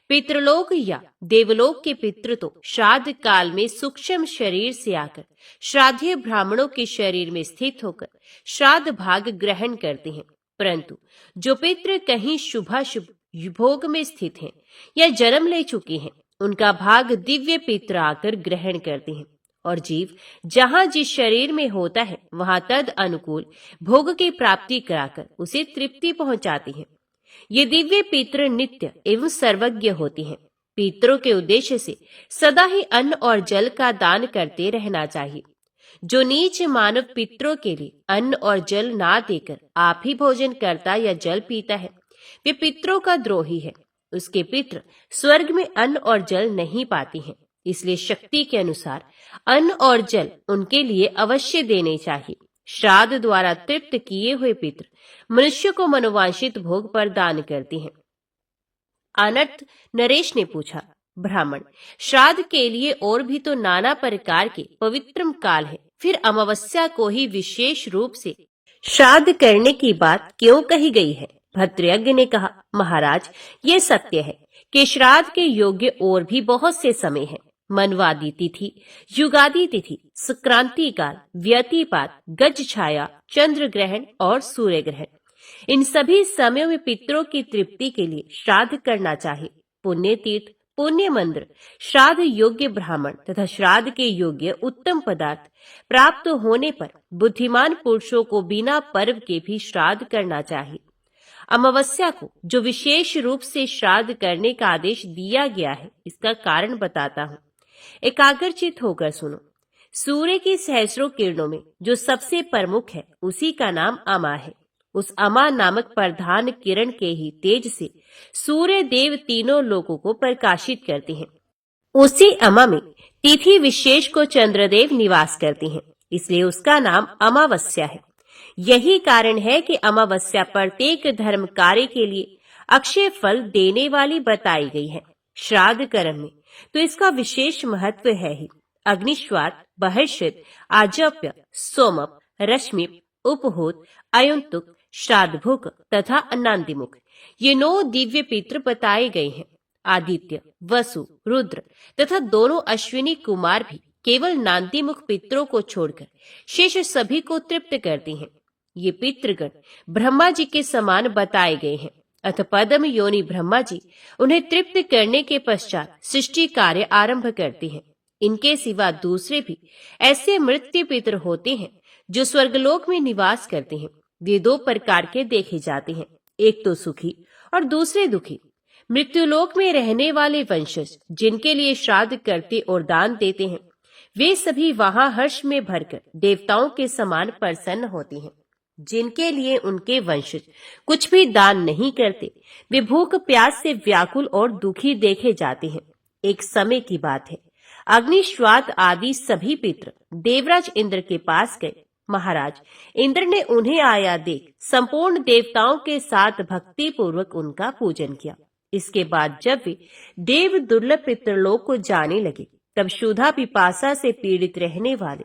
पितृलोक या देवलोक के पितृ तो श्राद्ध काल में सूक्ष्म शरीर से आकर श्राद्धीय ब्राह्मणों के शरीर में स्थित होकर श्राद्ध भाग ग्रहण करते हैं, परंतु जो पितृ कहीं शुभाशुभ भोग में स्थित हैं या जन्म ले चुके हैं, उनका भाग दिव्य पितृ आकर ग्रहण करते हैं और जीव जहां जिस शरीर में होता है वहां तद अनुकूल भोग की प्राप्ति कराकर उसे तृप्ति पहुंचाती हैं। ये दिव्य पितृ नित्य एवं सर्वज्ञ होती हैं। पितरों के उद्देश्य से सदा ही अन्न और जल का दान करते रहना चाहिए। जो नीच मानव पितरों के लिए अन्न और जल ना देकर आप ही भोजन करता या जल पीता है, वे पितरों का द्रोही है। उसके पितृ स्वर्ग में अन्न और जल नहीं पाती हैं, इसलिए शक्ति के अनुसार अन्न और जल उनके लिए अवश्य देने चाहिए। श्राद्ध द्वारा तृप्त किए हुए पितृ मनुष्य को मनोवांछित भोग प्रदान करते हैं। अनर्थ नरेश ने पूछा, ब्राह्मण, श्राद्ध के लिए और भी तो नाना प्रकार के पवित्रम काल है, फिर अमावस्या को ही विशेष रूप से श्राद्ध करने की बात क्यों कही गई है? भद्रयज्ञ ने कहा, महाराज, ये सत्य है कि श्राद्ध के योग्य और भी बहुत से समय हैं। मनवादी तिथि, युगादि तिथि, संक्रांति काल, व्यतिपात, गज छाया, चंद्र ग्रहण और सूर्य ग्रहण, इन सभी समयों में पितरों की तृप्ति के लिए श्राद्ध करना चाहिए। पुण्य तीर्थ, पुण्य मंदिर, श्राद्ध योग्य ब्राह्मण तथा श्राद्ध के योग्य उत्तम पदार्थ प्राप्त होने पर बुद्धिमान पुरुषों को बिना पर्व के भी श्राद्ध करना चाहिए। अमावस्या को जो विशेष रूप से श्राद्ध करने का आदेश दिया गया है, इसका कारण बताता हूँ। एकाग्रचित होकर सुनो। सूर्य की सहस्रों किरणों में जो सबसे प्रमुख है, उसी का नाम अमा है। उस अमा नामक प्रधान किरण के ही तेज से सूर्य देव तीनों लोगों को प्रकाशित करते हैं। उसी अमा में तिथि विशेष को चंद्रदेव निवास करते हैं, इसलिए उसका नाम अमावस्या है। यही कारण है कि अमावस्या प्रत्येक धर्म कार्य के लिए अक्षय फल देने वाली बताई गई है। श्राद्ध कर्म में तो इसका विशेष महत्व है ही। अग्निश्वात, बहिर्षित, आजप्य, सोमप, रश्मिप, उपहोत, अयुंतुक, श्राद्धभुक तथा अन्नादिमुख, ये 9 दिव्य पितृ बताए गए हैं। आदित्य, वसु, रुद्र तथा दोनों अश्विनी कुमार भी केवल नांदीमुख पितरों को छोड़कर शेष सभी को तृप्त करते हैं। ये पितृगण ब्रह्मा जी के समान बताए गए हैं। अथ पद्म योनि ब्रह्मा जी उन्हें तृप्त करने के पश्चात सृष्टि कार्य आरंभ करते हैं। इनके सिवा दूसरे भी ऐसे मृत्यु पितर होते हैं जो स्वर्गलोक में निवास करते हैं। वे 2 प्रकार के देखे जाते हैं, एक तो सुखी और दूसरे दुखी। मृत्युलोक में रहने वाले वंशज जिनके लिए श्राद्ध करते और दान देते हैं, वे सभी वहां हर्ष में भरकर देवताओं के समान प्रसन्न होते हैं। जिनके लिए उनके वंशज कुछ भी दान नहीं करते, वे भूख प्यास से व्याकुल और दुखी देखे जाते हैं। एक समय की बात है, अग्निश्वात आदि सभी पितृ देवराज इंद्र के पास गए। महाराज इंद्र ने उन्हें आया देख संपूर्ण देवताओं के साथ भक्ति पूर्वक उनका पूजन किया। इसके बाद जब वे देव दुर्लभ पितृलोक को जाने लगे, तब क्षुधा पिपासा से पीड़ित रहने वाले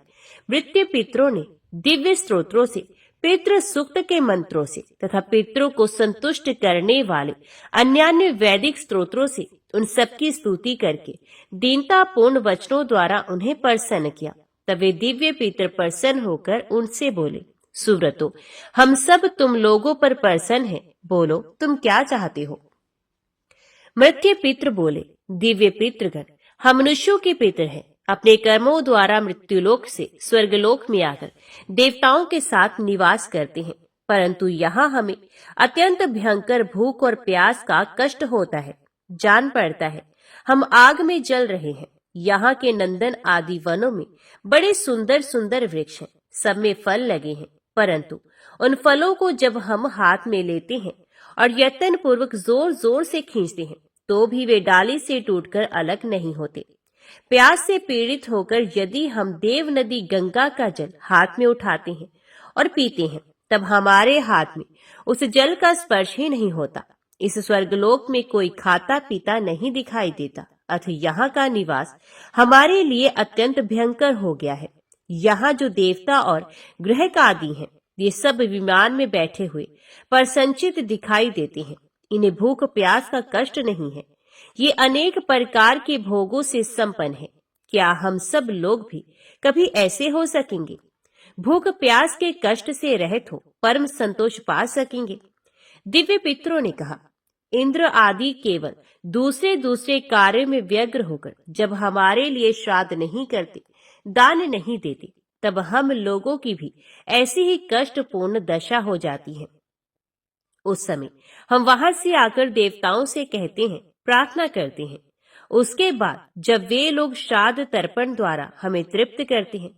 मृत्यु पितरों ने दिव्य स्त्रोत्रों से, पितृ सूक्त के मंत्रों से तथा पितरों को संतुष्ट करने वाले अन्यान्य वैदिक स्त्रोत्रों से उन सबकी स्तुति करके दीनतापूर्ण वचनों द्वारा उन्हें प्रसन्न किया। तब वे दिव्य पितर प्रसन्न होकर उनसे बोले, सुव्रतो, हम सब तुम लोगों पर प्रसन्न हैं, बोलो तुम क्या चाहते हो। मृत्यु पितृ बोले, दिव्य पितृगण, हम मनुष्यों के पितर हैं। अपने कर्मों द्वारा मृत्युलोक से स्वर्गलोक में आकर देवताओं के साथ निवास करते हैं, परंतु यहाँ हमें अत्यंत भयंकर भूख और प्यास का कष्ट होता है। जान पड़ता है हम आग में जल रहे हैं। यहाँ के नंदन आदि वनों में बड़े सुंदर सुंदर वृक्ष हैं, सब में फल लगे हैं, परंतु उन फलों को जब हम हाथ में लेते हैं और यत्न पूर्वक जोर जोर से खींचते हैं, तो भी वे डाली से टूटकर अलग नहीं होते। प्यास से पीड़ित होकर यदि हम देव नदी गंगा का जल हाथ में उठाते हैं और पीते हैं, तब हमारे हाथ में उस जल का स्पर्श ही नहीं होता। इस स्वर्गलोक में कोई खाता पीता नहीं दिखाई देता। अथ यहाँ का निवास हमारे लिए अत्यंत भयंकर हो गया है। यहाँ जो देवता और ग्रह आदि हैं, ये सब विमान में बैठे हुए परसंचित दिखाई देते हैं। इन्हें भूख प्यास का कष्ट नहीं है। ये अनेक प्रकार के भोगों से संपन्न है। क्या हम सब लोग भी कभी ऐसे हो सकेंगे? भूख प्यास के कष्ट से रहित हो परम संतोष पा सकेंगे? दिव्य पितरों ने कहा, इंद्र आदि केवल दूसरे दूसरे कार्य में व्यग्र होकर जब हमारे लिए श्राद्ध नहीं करते, दान नहीं देते, तब हम लोगों की भी ऐसी ही कष्टपूर्ण दशा हो जाती है। उस समय हम वहां से आकर देवताओं से कहते हैं, प्रार्थना करते हैं। उसके बाद जब वे लोग श्राद्ध तर्पण द्वारा हमें तृप्त करते हैं,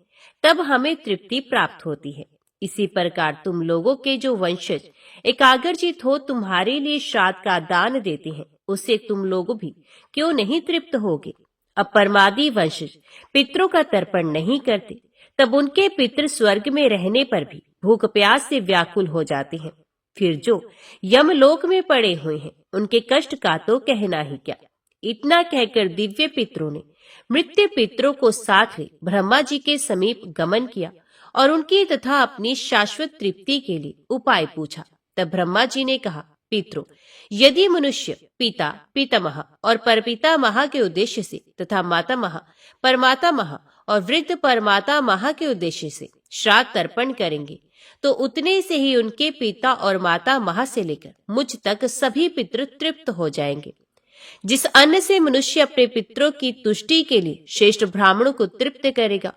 तब हमें तृप्ति प्राप्त होती है। इसी प्रकार तुम लोगों के जो वंशज एकाग्रचित हो तुम्हारे लिए श्राद्ध का दान देते हैं, उससे तुम लोग भी क्यों नहीं तृप्त होगे? अब परमादि वंशज पितरों का तर्पण नहीं करते, तब उनके पितृ स्वर्ग में रहने पर भी भूख प्यास से व्याकुल हो जाते हैं। फिर जो यमलोक में पड़े हुए हैं, उनके कष्ट का तो कहना ही क्या। इतना कहकर दिव्य पितरों ने मृत्यु पितरों को साथ ले ब्रह्मा जी के समीप गमन किया और उनकी तथा अपनी शाश्वत तृप्ति के लिए उपाय पूछा। तब ब्रह्मा जी ने कहा, पितरों, यदि मनुष्य पिता, पितामह और परपितामह के उद्देश्य से तथा मातामह, परमातामह और वृद्ध परमातामह के उद्देश्य से श्राद्ध तर्पण करेंगे, तो उतने से ही उनके पिता और मातामह से लेकर मुझ तक सभी पितृ तृप्त हो जाएंगे। जिस अन्न से मनुष्य अपने पितरों की तुष्टि के लिए श्रेष्ठ ब्राह्मणों को तृप्त करेगा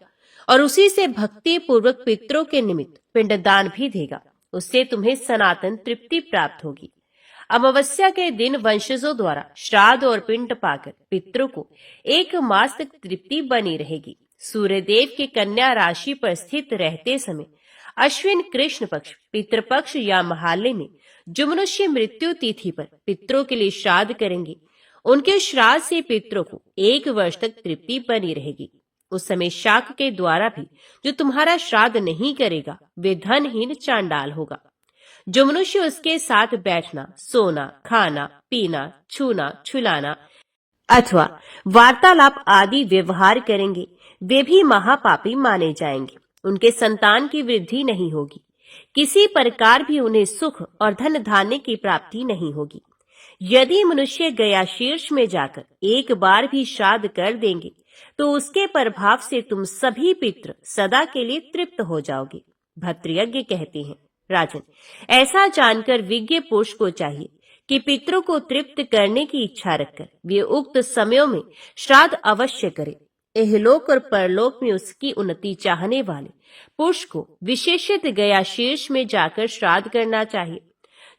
और उसी से भक्ति पूर्वक पितरों के निमित्त पिंडदान भी देगा, उससे तुम्हें सनातन तृप्ति प्राप्त होगी। अमावस्या के दिन वंशजों द्वारा श्राद्ध और पिंड पाकर पितरों को 1 मास तक तृप्ति बनी रहेगी। सूर्यदेव के कन्या राशि पर स्थित रहते समय अश्विन कृष्ण पक्ष, पितृपक्ष या महालय में जो मनुष्य मृत्यु तिथि पर पितरों के लिए श्राद्ध करेंगे, उनके श्राद्ध से पितरों को 1 वर्ष तक तृप्ति बनी रहेगी। उस समय शाक के द्वारा भी जो तुम्हारा श्राद्ध नहीं करेगा वे धनहीन चांडाल होगा। जो मनुष्य उसके साथ बैठना, सोना, खाना, पीना, छूना, छुलाना अथवा वार्तालाप आदि व्यवहार करेंगे, वे भी महापापी माने जाएंगे। उनके संतान की वृद्धि नहीं होगी, किसी प्रकार भी उन्हें सुख और धन धान्य की प्राप्ति नहीं होगी। यदि मनुष्य गया शीर्ष में जाकर 1 बार भी श्राद्ध कर देंगे तो उसके प्रभाव से तुम सभी पितृ सदा के लिए तृप्त हो जाओगे। भद्रयज्ञ कहते हैं, राजन, ऐसा जानकर विज्ञ पुरुष को चाहिए कि पितरों को तृप्त करने की इच्छा रखकर वे उक्त समयों में श्राद्ध अवश्य करे। इहलोक और परलोक में उसकी उन्नति चाहने वाले पुरुष को विशेषित गया शीर्ष में जाकर श्राद्ध करना चाहिए।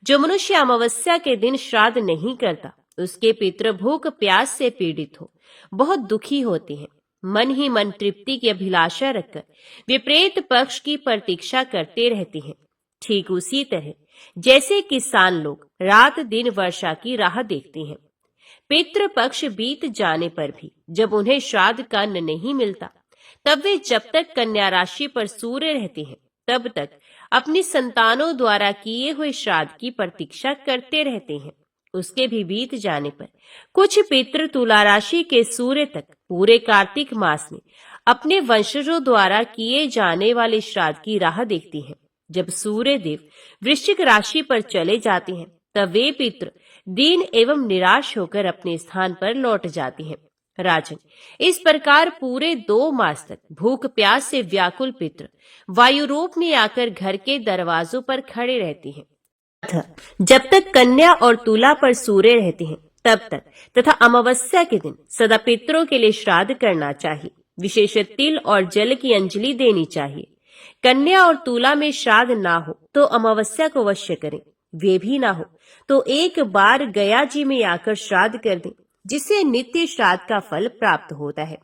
जो मनुष्य अमावस्या के दिन श्राद्ध नहीं करता, उसके पितृ भूख प्यास से पीड़ित हो बहुत दुखी होते हैं। मन ही मन तृप्ति की अभिलाषा रखकर वे प्रेत पक्ष की प्रतीक्षा करते रहते हैं। ठीक उसी तरह जैसे किसान लोग रात दिन वर्षा की राह देखते हैं। पितृ पक्ष बीत जाने पर भी जब उन्हें श्राद्ध का अन्न नहीं मिलता, तब वे जब तक कन्या राशि पर सूर्य रहते हैं तब तक अपनी संतानों द्वारा किए हुए श्राद्ध की प्रतीक्षा करते रहते हैं। उसके भी बीत जाने पर कुछ पितृ तुला राशि के सूर्य तक पूरे कार्तिक मास में अपने वंशजों द्वारा किए जाने वाले श्राद्ध की राह देखती हैं। जब सूर्य देव वृश्चिक राशि पर चले जाते हैं, तब वे पितृ दीन एवं निराश होकर अपने स्थान पर लौट जाते हैं। राजन, इस प्रकार पूरे 2 मास तक भूख प्यास से व्याकुल पितृ वायु रूप में आकर घर के दरवाजों पर खड़े रहते हैं। जब तक कन्या और तुला पर सूर्य रहते हैं तब तक तथा अमावस्या के दिन सदा पितरों के लिए श्राद्ध करना चाहिए। विशेष तिल और जल की अंजलि देनी चाहिए। कन्या और तुला में श्राद्ध ना हो तो अमावस्या को अवश्य करें। वे भी ना हो तो 1 बार गया जी में आकर श्राद्ध कर दें, जिससे नित्य श्राद्ध का फल प्राप्त होता है।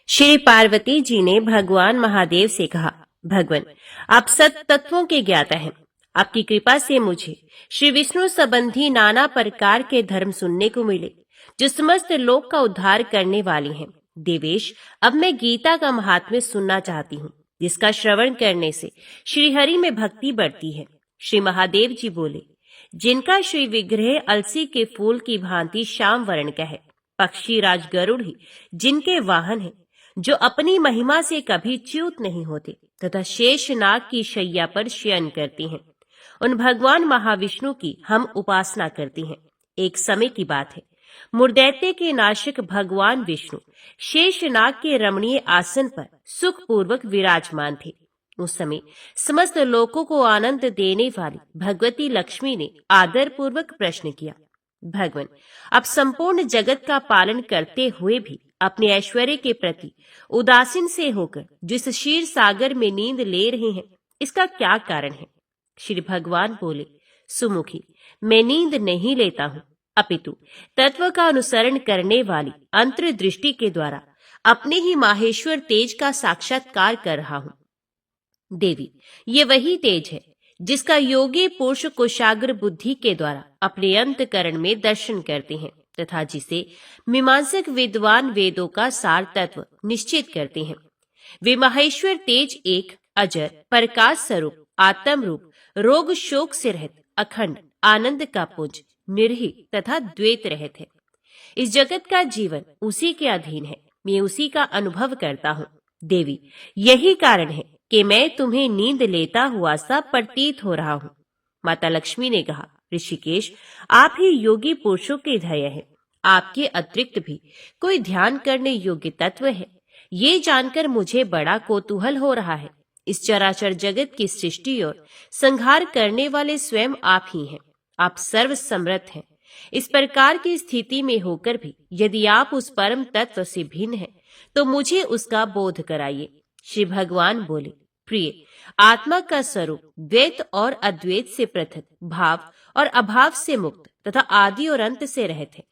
श्री पार्वती जी ने भगवान महादेव से कहा, भगवान, आप सत तत्वों के ज्ञाता हैं। आपकी कृपा से मुझे श्री विष्णु संबंधी नाना प्रकार के धर्म सुनने को मिले, जो समस्त लोक का उद्धार करने वाले हैं। देवेश, अब मैं गीता का महात्म्य सुनना चाहती हूँ, जिसका श्रवण करने से श्रीहरि में भक्ति बढ़ती है। श्री महादेव जी बोले, जिनका श्री विग्रह अलसी के फूल की भांति श्याम वर्ण का है, पक्षी राज गरुड़ ही जिनके वाहन है, जो अपनी महिमा से कभी च्युत नहीं होते तथा शेषनाग की शैया पर शयन करते हैं, उन भगवान महाविष्णु की हम उपासना करते हैं। एक समय की बात है, मुर्दैत्य के नाशक भगवान विष्णु शेषनाग के रमणीय आसन पर सुखपूर्वक विराजमान थे। उस समय समस्त लोगों को आनंद देने वाली भगवती लक्ष्मी ने आदर पूर्वक प्रश्न किया, भगवान, आप संपूर्ण जगत का पालन करते हुए भी अपने ऐश्वर्य के प्रति उदासीन से होकर जिस क्षीर सागर में नींद ले रहे हैं, इसका क्या कारण है? श्री भगवान बोले, सुमुखी, मैं नींद नहीं लेता हूँ, अपितु तत्व का अनुसरण करने वाली अंतर्दृष्टि के द्वारा अपने ही माहेश्वर तेज का साक्षात्कार कर रहा हूँ। देवी, ये वही तेज है जिसका योगी पुरुष कुशाग्र बुद्धि के द्वारा अपने अंतकरण में दर्शन करते हैं तथा जिसे मीमांसक विद्वान वेदों का सार तत्व निश्चित करते हैं। वे माहेश्वर तेज एक अजर प्रकाश स्वरूप आत्म रूप रोग शोक से रहित अखंड आनंद का पुंज निर्ही तथा द्वैत रहित है। इस जगत का जीवन उसी के अधीन है, मैं उसी का अनुभव करता हूँ। देवी, यही कारण है कि मैं तुम्हें नींद लेता हुआ सा प्रतीत हो रहा हूँ। माता लक्ष्मी ने कहा, ऋषिकेश, आप ही योगी पुरुषों के ध्येय हैं। आपके अतिरिक्त भी कोई ध्यान करने योग्य तत्व है, ये जानकर मुझे बड़ा कौतूहल हो रहा है। इस चराचर जगत की सृष्टि और संहार करने वाले स्वयं आप ही हैं। आप सर्व समर्थ हैं। इस प्रकार की स्थिति में होकर भी यदि आप उस परम तत्व से भिन्न हैं, तो मुझे उसका बोध कराइए। श्री भगवान बोले, प्रिय, आत्मा का स्वरूप द्वैत और अद्वैत से पृथक, भाव और अभाव से मुक्त तथा आदि और अंत से रहित है।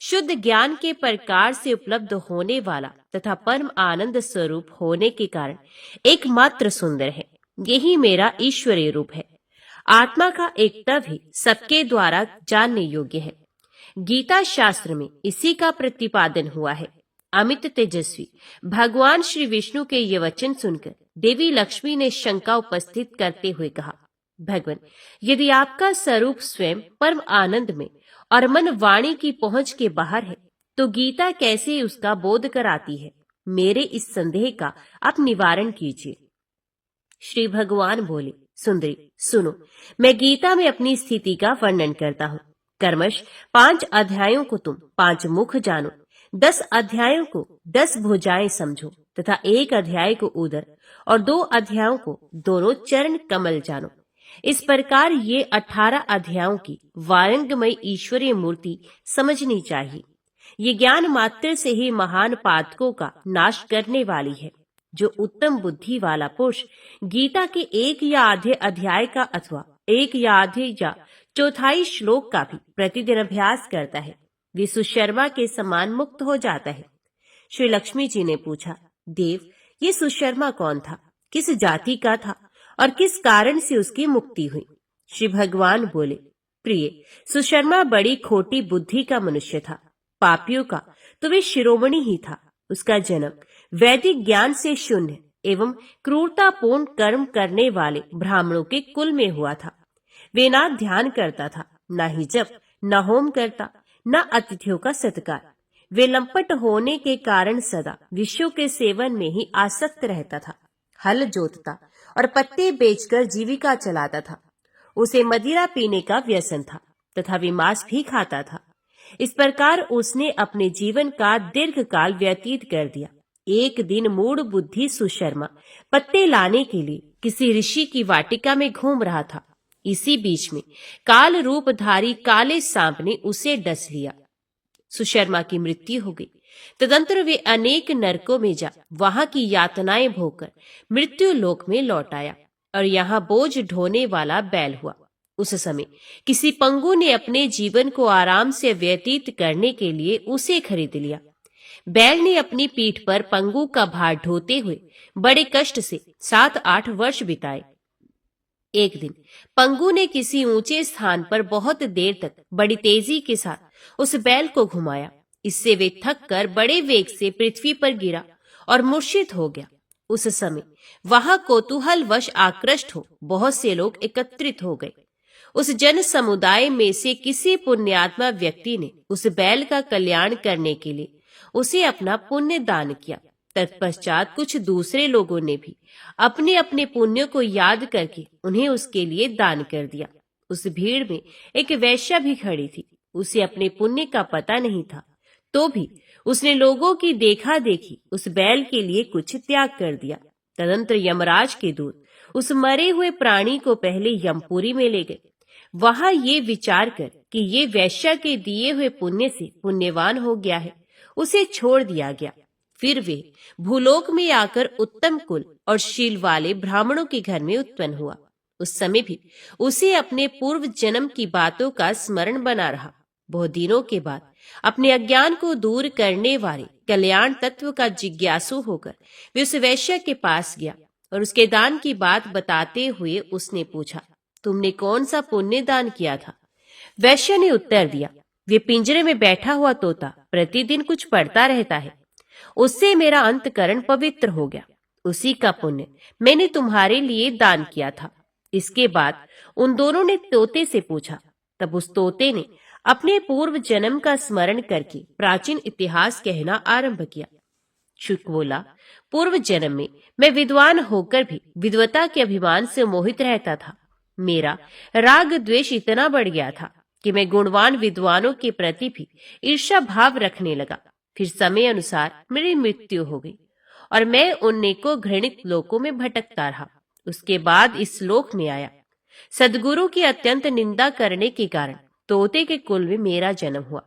शुद्ध ज्ञान के प्रकार से उपलब्ध होने वाला तथा परम आनंद स्वरूप होने के कारण एकमात्र सुंदर है। यही मेरा ईश्वरीय रूप है। आत्मा का एकत्व ही सबके द्वारा जानने योग्य है। गीता शास्त्र में इसी का प्रतिपादन हुआ है। अमित तेजस्वी भगवान श्री विष्णु के ये वचन सुनकर देवी लक्ष्मी ने शंका उपस्थित करते हुए कहा, भगवान, यदि आपका स्वरूप स्वयं परम आनंद में और मन वाणी की पहुंच के बाहर है, तो गीता कैसे उसका बोध कराती है? मेरे इस संदेह का आप निवारण कीजिए। श्री भगवान बोले, सुंदरी सुनो, मैं गीता में अपनी स्थिति का वर्णन करता हूँ। कर्मश 5 अध्यायों को तुम 5 मुख जानो, 10 अध्यायों को 10 भुजाएं समझो तथा 1 अध्याय को उदर और 2 अध्यायों को दोनों चरण कमल जानो। इस प्रकार ये 18 अध्यायों की वारंगमय ईश्वरीय मूर्ति समझनी चाहिए। ये ज्ञान मात्र से ही महान पातकों का नाश करने वाली है। जो उत्तम बुद्धि वाला पुरुष गीता के 1 या आधे अध्याय का अथवा 1 या आधे या चौथाई श्लोक का भी प्रतिदिन अभ्यास करता है, वे सुशर्मा के समान मुक्त हो जाता है। श्री लक्ष्मी जी ने पूछा, देव, ये सुशर्मा कौन था? किस जाति का था और किस कारण से उसकी मुक्ति हुई? श्री भगवान बोले, प्रिय, सुशर्मा बड़ी खोटी बुद्धि का मनुष्य था। पापियों का तो वे शिरोमणि ही था। उसका जन्म वैदिक ज्ञान से शून्य एवं क्रूरतापूर्ण कर्म करने वाले ब्राह्मणों के कुल में हुआ था। वे ना ध्यान करता था, ना ही जप, न होम करता, न अतिथियों का सत्कार। वे लंपट होने के कारण सदा विषयों के सेवन में ही आसक्त रहता था। हल जोतता और पत्ते बेचकर जीविका चलाता था। उसे मदिरा पीने का व्यसन था तथा वे मांस भी खाता था। इस प्रकार उसने अपने जीवन का दीर्घ काल व्यतीत कर दिया। एक दिन मूढ़ बुद्धि सुशर्मा पत्ते लाने के लिए किसी ऋषि की वाटिका में घूम रहा था। इसी बीच में काल रूपधारी काले सांप ने उसे डस लिया। सुशर्मा की मृत्यु हो गई। तदंतर वे अनेक नरकों में जा वहां की यातनाएं भोगकर मृत्यु लोक में लौट आया और यहाँ बोझ ढोने वाला बैल हुआ। उस समय किसी पंगु ने अपने जीवन को आराम से व्यतीत करने के लिए उसे खरीद लिया। बैल ने अपनी पीठ पर पंगु का भार ढोते हुए बड़े कष्ट से 7-8 वर्ष बिताए। एक दिन पंगु ने किसी ऊंचे स्थान पर बहुत देर तक बड़ी तेजी के साथ उस बैल को घुमाया। इससे वे थक कर बड़े वेग से पृथ्वी पर गिरा और मूर्छित हो गया। उस समय वहां कौतूहलवश आकृष्ट हो बहुत से लोग एकत्रित हो गए। उस जन समुदाय में से किसी पुण्यात्मा व्यक्ति ने उस बैल का कल्याण करने के लिए उसे अपना पुण्य दान किया। तत्पश्चात कुछ दूसरे लोगों ने भी अपने अपने पुण्यों को याद करके उन्हें उसके लिए दान कर दिया। उस भीड़ में एक वैश्या भी खड़ी थी। उसे अपने पुण्य का पता नहीं था, तो भी उसने लोगों की देखा देखी उस बैल के लिए कुछ त्याग कर दिया। तदंतर यमराज के दूत उस मरे हुए प्राणी को पहले यमपुरी में ले गए। वहां ये विचार कर कि ये वैश्या के दिए हुए पुण्य से पुण्यवान हो गया है, उसे छोड़ दिया गया। फिर वे भूलोक में आकर उत्तम कुल और शील वाले ब्राह्मणों के घर में उत्पन्न हुआ। उस समय भी उसे अपने पूर्व जन्म की बातों का स्मरण बना रहा। बहुत दिनों के बाद अपने अज्ञान को दूर करने वाले कल्याण तत्व का जिज्ञासु होकर वे उस वैश्य के पास गया और उसके दान की बात बताते हुए उसने पूछा, तुमने कौन सा पुण्य दान किया था? वैश्य ने उत्तर दिया, वे पिंजरे में बैठा हुआ तोता प्रतिदिन कुछ पढ़ता रहता है, उससे मेरा अंतकरण पवित्र हो गया। उसी का पुण्य मैंने तुम्हारे लिए दान किया था। इसके बाद उन दोनों ने तोते से पूछा। तब उस तोते ने अपने पूर्व जन्म का स्मरण करके प्राचीन इतिहास कहना आरंभ किया। शुक बोला, पूर्व जन्म में मैं विद्वान होकर भी विद्वता के अभिमान से मोहित रहता था। मेरा राग द्वेष इतना बढ़ गया था कि मैं गुणवान विद्वानों के प्रति भी ईर्ष्या भाव रखने लगा। फिर समय अनुसार मेरी मृत्यु हो गई और मैं उन्नेको घृणित लोकों में भटकता रहा। उसके बाद इस लोक में आया। सदगुरु की अत्यंत निंदा करने के कारण तोते के कुल में मेरा जन्म हुआ।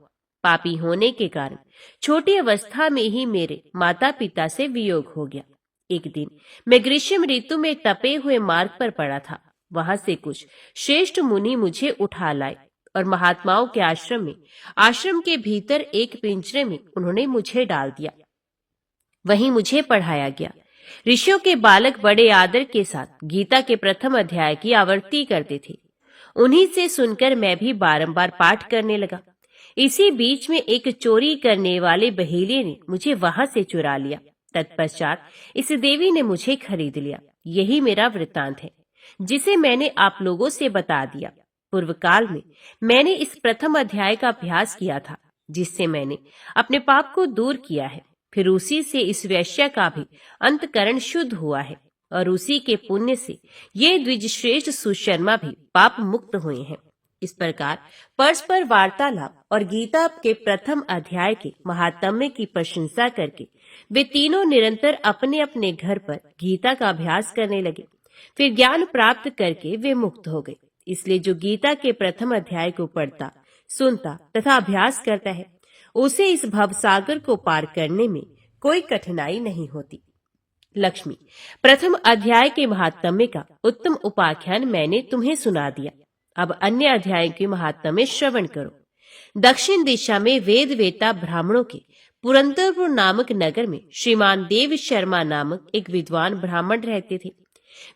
पापी होने के कारण छोटी अवस्था में ही मेरे माता पिता से वियोग हो गया। एक दिन मैं ग्रीष्म ऋतु में तपे हुए मार्ग पर पड़ा था। वहां से कुछ श्रेष्ठ मुनि मुझे उठा लाए और महात्माओं के आश्रम के भीतर एक पिंजरे में उन्होंने मुझे डाल दिया। वहीं मुझे पढ़ाया गया। ऋषियों के बालक बड़े आदर के साथ गीता के प्रथम अध्याय की आवृत्ति करते थे। उन्हीं से सुनकर मैं भी बारंबार पाठ करने लगा। इसी बीच में एक चोरी करने वाले बहेलिये ने मुझे वहां से चुरा लिया। तत्पश्चात इस देवी ने मुझे खरीद लिया। यही मेरा वृत्तांत है, जिसे मैंने आप लोगों से बता दिया। पूर्व काल में मैंने इस प्रथम अध्याय का अभ्यास किया था, जिससे मैंने अपने पाप को दूर किया है। फिर उसी से इस वैश्य का भी अंतकरण शुद्ध हुआ है और उसी के पुण्य से ये द्विजश्रेष्ठ सुशर्मा भी पाप मुक्त हुए हैं। इस प्रकार परस्पर वार्तालाप और गीता के प्रथम अध्याय के महात्म्य की प्रशंसा करके वे तीनों निरंतर अपने अपने घर पर गीता का अभ्यास करने लगे। फिर ज्ञान प्राप्त करके वे मुक्त हो गए। इसलिए जो गीता के प्रथम अध्याय को पढ़ता, सुनता तथा अभ्यास करता है, उसे इस भवसागर को पार करने में कोई कठिनाई नहीं होती। लक्ष्मी, प्रथम अध्याय के महात्म्य का उत्तम उपाख्यान मैंने तुम्हें सुना दिया। अब अन्य अध्याय के महात्म्य श्रवण करो। दक्षिण दिशा में वेद वेता ब्राह्मणों के पुरंदरपुर नामक नगर में श्रीमान देव शर्मा नामक एक विद्वान ब्राह्मण रहते थे।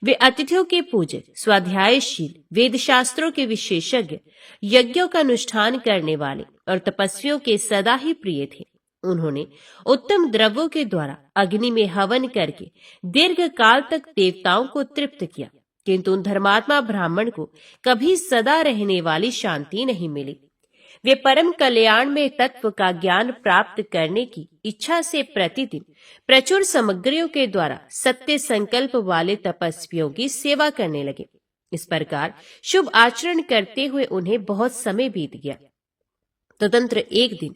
वे अतिथियों के पूजक, स्वाध्यायशील, वेद शास्त्रों के विशेषज्ञ, यज्ञों का अनुष्ठान करने वाले और तपस्वियों के सदा ही प्रिय थे। उन्होंने उत्तम द्रव्यों के द्वारा अग्नि में हवन करके दीर्घ काल तक देवताओं को तृप्त किया, किंतु उन धर्मात्मा ब्राह्मण को कभी सदा रहने वाली शांति नहीं मिली। वे परम कल्याण में तत्व का ज्ञान प्राप्त करने की इच्छा से प्रतिदिन प्रचुर सामग्रियों के द्वारा सत्य संकल्प वाले तपस्वियों की सेवा करने लगे। इस प्रकार शुभ आचरण करते हुए उन्हें बहुत समय बीत गया। तदंतर एक दिन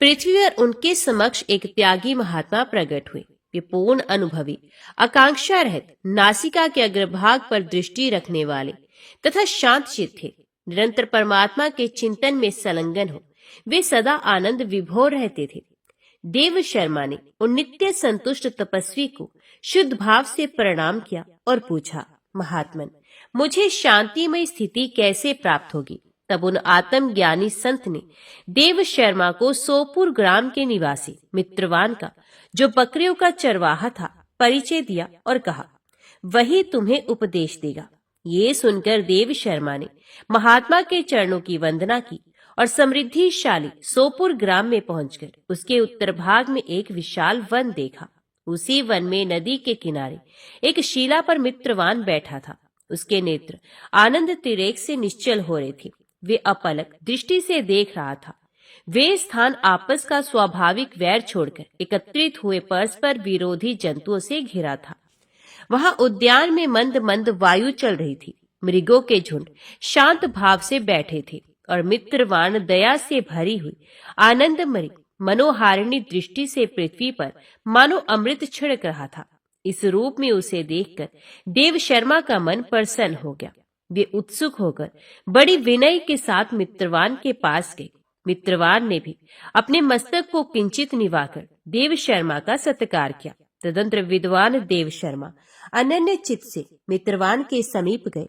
पृथ्वी पर उनके समक्ष एक त्यागी महात्मा प्रकट हुए। वे पूर्ण अनुभवी, आकांक्षा रहित, नासिका के अग्रभाग पर दृष्टि रखने वाले तथा शांत चित्त थे। निरंतर परमात्मा के चिंतन में संलग्न हो वे सदा आनंद विभोर रहते थे। देव शर्मा ने उन नित्य संतुष्ट तपस्वी को शुद्ध भाव से प्रणाम किया और पूछा, महात्मन, मुझे शांतिमय स्थिति कैसे प्राप्त होगी? तब उन आत्मज्ञानी संत ने देव शर्मा को सोपुर ग्राम के निवासी मित्रवान का, जो बकरियों का चरवाहा था, परिचय दिया और कहा, वही तुम्हें उपदेश देगा। ये सुनकर देव शर्मा ने महात्मा के चरणों की वंदना की और समृद्धिशाली सोपुर ग्राम में पहुंचकर उसके उत्तर भाग में एक विशाल वन देखा। उसी वन में नदी के किनारे एक शिला पर मित्रवान बैठा था। उसके नेत्र आनंद तिरेक से निश्चल हो रहे थे। वे अपलक दृष्टि से देख रहा था। वे स्थान आपस का स्वाभाविक वैर छोड़कर एकत्रित हुए परस्पर विरोधी जंतुओं से घिरा था। वहां उद्यान में मंद मंद वायु चल रही थी। मृगों के झुंड शांत भाव से बैठे थे और मित्रवान दया से भरी हुई आनंदमयी मनोहारिणी दृष्टि से पृथ्वी पर मानो अमृत छिड़क रहा था। इस रूप में उसे देखकर देव शर्मा का मन प्रसन्न हो गया। वे उत्सुक होकर बड़ी विनय के साथ मित्रवान के पास गए। मित्रवान ने भी अपने मस्तक को किंचित निवाकर देव शर्मा का सत्कार किया। तदंतर विद्वान देव शर्मा अनन्य चित्त से मित्रवान के समीप गए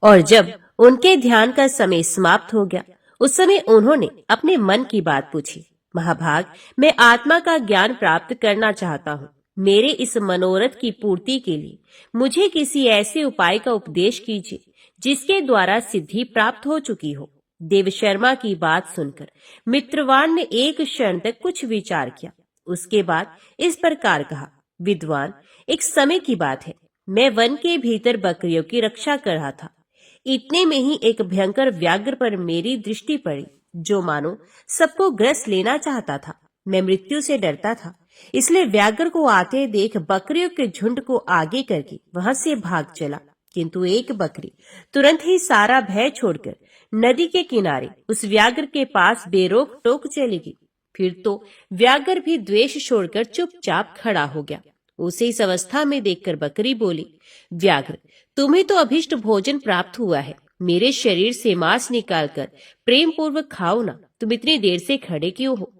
और जब उनके ध्यान का समय समाप्त हो गया, उस समय उन्होंने अपने मन की बात पूछी। महाभाग, मैं आत्मा का ज्ञान प्राप्त करना चाहता हूँ। मेरे इस मनोरथ की पूर्ति के लिए मुझे किसी ऐसे उपाय का उपदेश कीजिए जिसके द्वारा सिद्धि प्राप्त हो चुकी हो। देव शर्मा की बात सुनकर मित्रवान ने एक क्षण तक कुछ विचार किया। उसके बाद इस प्रकार कहा, विद्वान, एक समय की बात है, मैं वन के भीतर बकरियों की रक्षा कर रहा था। इतने में ही एक भयंकर व्याघ्र पर मेरी दृष्टि पड़ी, जो मानो सबको ग्रस लेना चाहता था। मैं मृत्यु से डरता था, इसलिए व्याघ्र को आते देख बकरियों के झुंड को आगे करके वहां से भाग चला। किंतु एक बकरी तुरंत ही सारा भय छोड़कर नदी के किनारे उस व्याघ्र के पास बेरोक टोक चली गई। फिर तो व्याघ्र भी द्वेष छोड़कर चुपचाप खड़ा हो गया। उसे इस अवस्था में देखकर बकरी बोली, व्याघ्र, तुम्हें तो अभिष्ट भोजन प्राप्त हुआ है। मेरे शरीर से मांस निकालकर प्रेम पूर्वक खाओ ना। तुम इतनी देर से खड़े क्यों हो?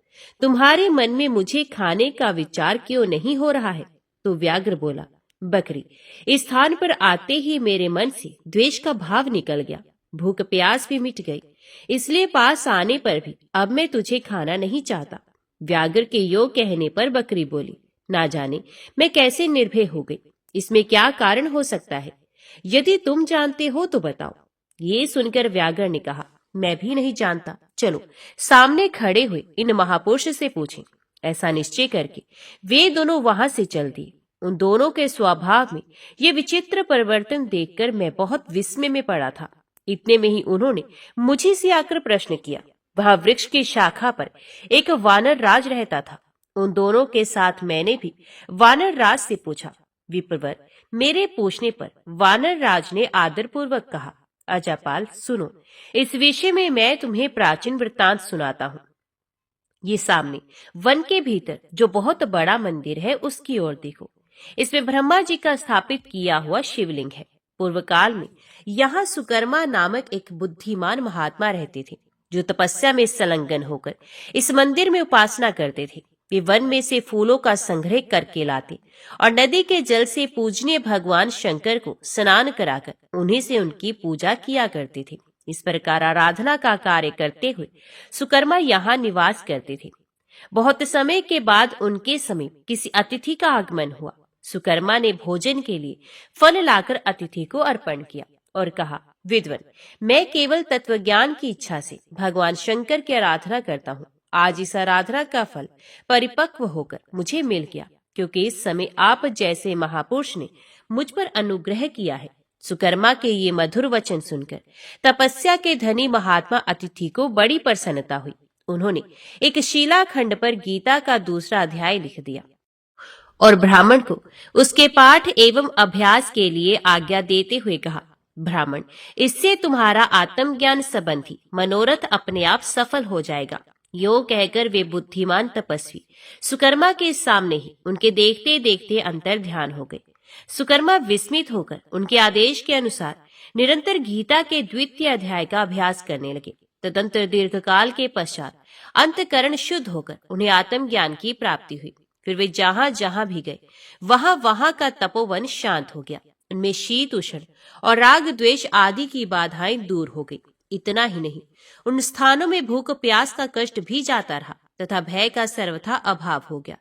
तुम्हारे मन में मुझे खाने का विचार क्यों नहीं हो रहा है? तो व्याघ्र बोला, बकरी, इस स्थान पर आते ही मेरे मन से द्वेष का भाव निकल गया। भूख प्यास भी मिट गई। इसलिए पास आने पर भी अब मैं तुझे खाना नहीं चाहता। व्याघ्र के यो कहने पर बकरी बोली, ना जाने मैं कैसे निर्भय हो गई, इसमें क्या कारण हो सकता है? यदि तुम जानते हो तो बताओ। ये सुनकर व्याघ्र ने कहा, मैं भी नहीं जानता, चलो सामने खड़े हुए इन महापुरुष से पूछें। ऐसा निश्चय करके वे दोनों वहां से चल दिए। उन दोनों के स्वभाव में ये विचित्र परिवर्तन देखकर मैं बहुत विस्मय में पड़ा था। इतने में ही उन्होंने मुझे से आकर प्रश्न किया। वह वृक्ष की शाखा पर एक वानर राज रहता था। उन दोनों के साथ मैंने भी वानर राज से पूछा। विप्रवर, मेरे पूछने पर वानर राज ने आदरपूर्वक कहा, अजापाल सुनो, इस विषय में मैं तुम्हें प्राचीन वृत्तांत सुनाता हूँ। ये सामने वन के भीतर जो बहुत बड़ा मंदिर है उसकी ओर देखो। इसमें ब्रह्मा जी का स्थापित किया हुआ शिवलिंग है। पूर्व काल में यहाँ सुकर्मा नामक एक बुद्धिमान महात्मा रहते थे, जो तपस्या में संलग्न होकर इस मंदिर में उपासना करते थे। वे वन में से फूलों का संग्रह करके लाते और नदी के जल से पूजनीय भगवान शंकर को स्नान कराकर उन्हीं से उनकी पूजा किया करते थे। इस प्रकार आराधना का कार्य करते हुए सुकर्मा यहाँ निवास करते थे। बहुत समय के बाद उनके समीप किसी अतिथि का आगमन हुआ। सुकर्मा ने भोजन के लिए फल लाकर अतिथि को अर्पण किया और कहा, विद्वन, मैं केवल तत्वज्ञान की इच्छा से भगवान शंकर की आराधना करता हूँ। आज इस आराधना का फल परिपक्व होकर मुझे मिल गया, क्योंकि इस समय आप जैसे महापुरुष ने मुझ पर अनुग्रह किया है। सुकर्मा के ये मधुर वचन सुनकर तपस्या के धनी महात्मा अतिथि को बड़ी प्रसन्नता हुई। उन्होंने एक शिलाखंड पर गीता का दूसरा अध्याय लिख दिया और ब्राह्मण को उसके पाठ एवं अभ्यास के लिए आज्ञा देते हुए कहा, ब्राह्मण, इससे तुम्हारा आत्मज्ञान संबंधी मनोरथ अपने आप सफल हो जाएगा। यो कहकर वे बुद्धिमान तपस्वी सुकर्मा के सामने ही उनके देखते देखते अंतर ध्यान हो गए। सुकर्मा विस्मित होकर उनके आदेश के अनुसार निरंतर गीता के द्वितीय अध्याय का अभ्यास करने लगे। तदंतर दीर्घकाल के पश्चात अंतकरण शुद्ध होकर उन्हें आत्मज्ञान की प्राप्ति हुई। फिर वे जहां जहां भी गए वहां वहां का तपोवन शांत हो गया। उनमें शीत उष्ण और राग द्वेष आदि की बाधाएं दूर हो गई। इतना ही नहीं, उन स्थानों में भूख प्यास का कष्ट भी जाता रहा तथा भय का सर्वथा अभाव हो गया।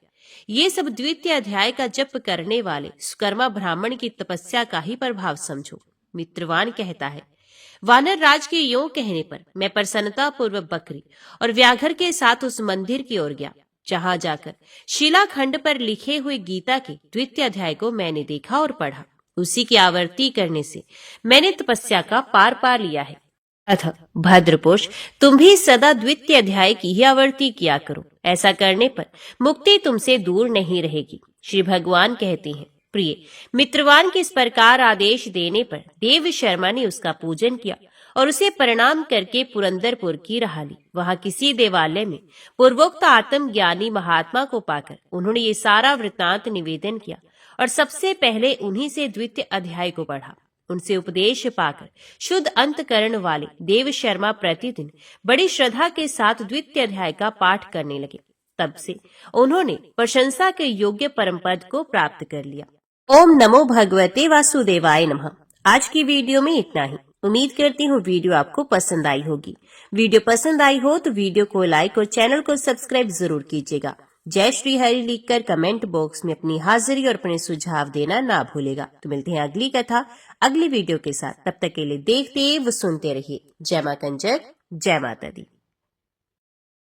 ये सब द्वितीय अध्याय का जप करने वाले सुकर्मा ब्राह्मण की तपस्या का ही प्रभाव समझो। मित्रवान कहता है, वानर राज के यों कहने पर मैं प्रसन्नता पूर्वक बकरी और व्याघ्र के साथ उस मंदिर की ओर गया, जहां जाकर शिलाखंड पर लिखे हुए गीता के द्वितीय अध्याय को मैंने देखा और पढ़ा। उसी की आवृत्ति करने से मैंने तपस्या का पार पा लिया है। अतः भद्रपुरुष, तुम भी सदा द्वितीय अध्याय की ही आवृत्ति किया करो। ऐसा करने पर मुक्ति तुमसे दूर नहीं रहेगी। श्री भगवान कहते हैं, प्रिय मित्रवान के इस प्रकार आदेश देने पर देव शर्मा ने उसका पूजन किया और उसे प्रणाम करके पुरंदरपुर की राह ली। वहां किसी देवालय में पूर्वोक्त आत्मज्ञानी महात्मा को पाकर उन्होंने ये सारा वृत्तांत निवेदन किया और सबसे पहले उन्हीं से द्वितीय अध्याय को पढ़ा। उनसे उपदेश पाकर शुद्ध अंतकरण वाले देव शर्मा प्रतिदिन बड़ी श्रद्धा के साथ द्वितीय अध्याय का पाठ करने लगे। तब से उन्होंने प्रशंसा के योग्य परम पद को प्राप्त कर लिया। ओम नमो भगवते वासुदेवाय नमः। आज की वीडियो में इतना ही। उम्मीद करती हूँ वीडियो आपको पसंद आई होगी। वीडियो पसंद आई हो तो वीडियो को लाइक और चैनल को सब्सक्राइब जरूर कीजिएगा। जय श्री हरि लिखकर कमेंट बॉक्स में अपनी हाजिरी और अपने सुझाव देना ना भूलेगा। तो मिलते हैं अगली कथा अगली वीडियो के साथ। तब तक के लिए देखते व सुनते रहिए। जय मां कंजक, जय माता दी।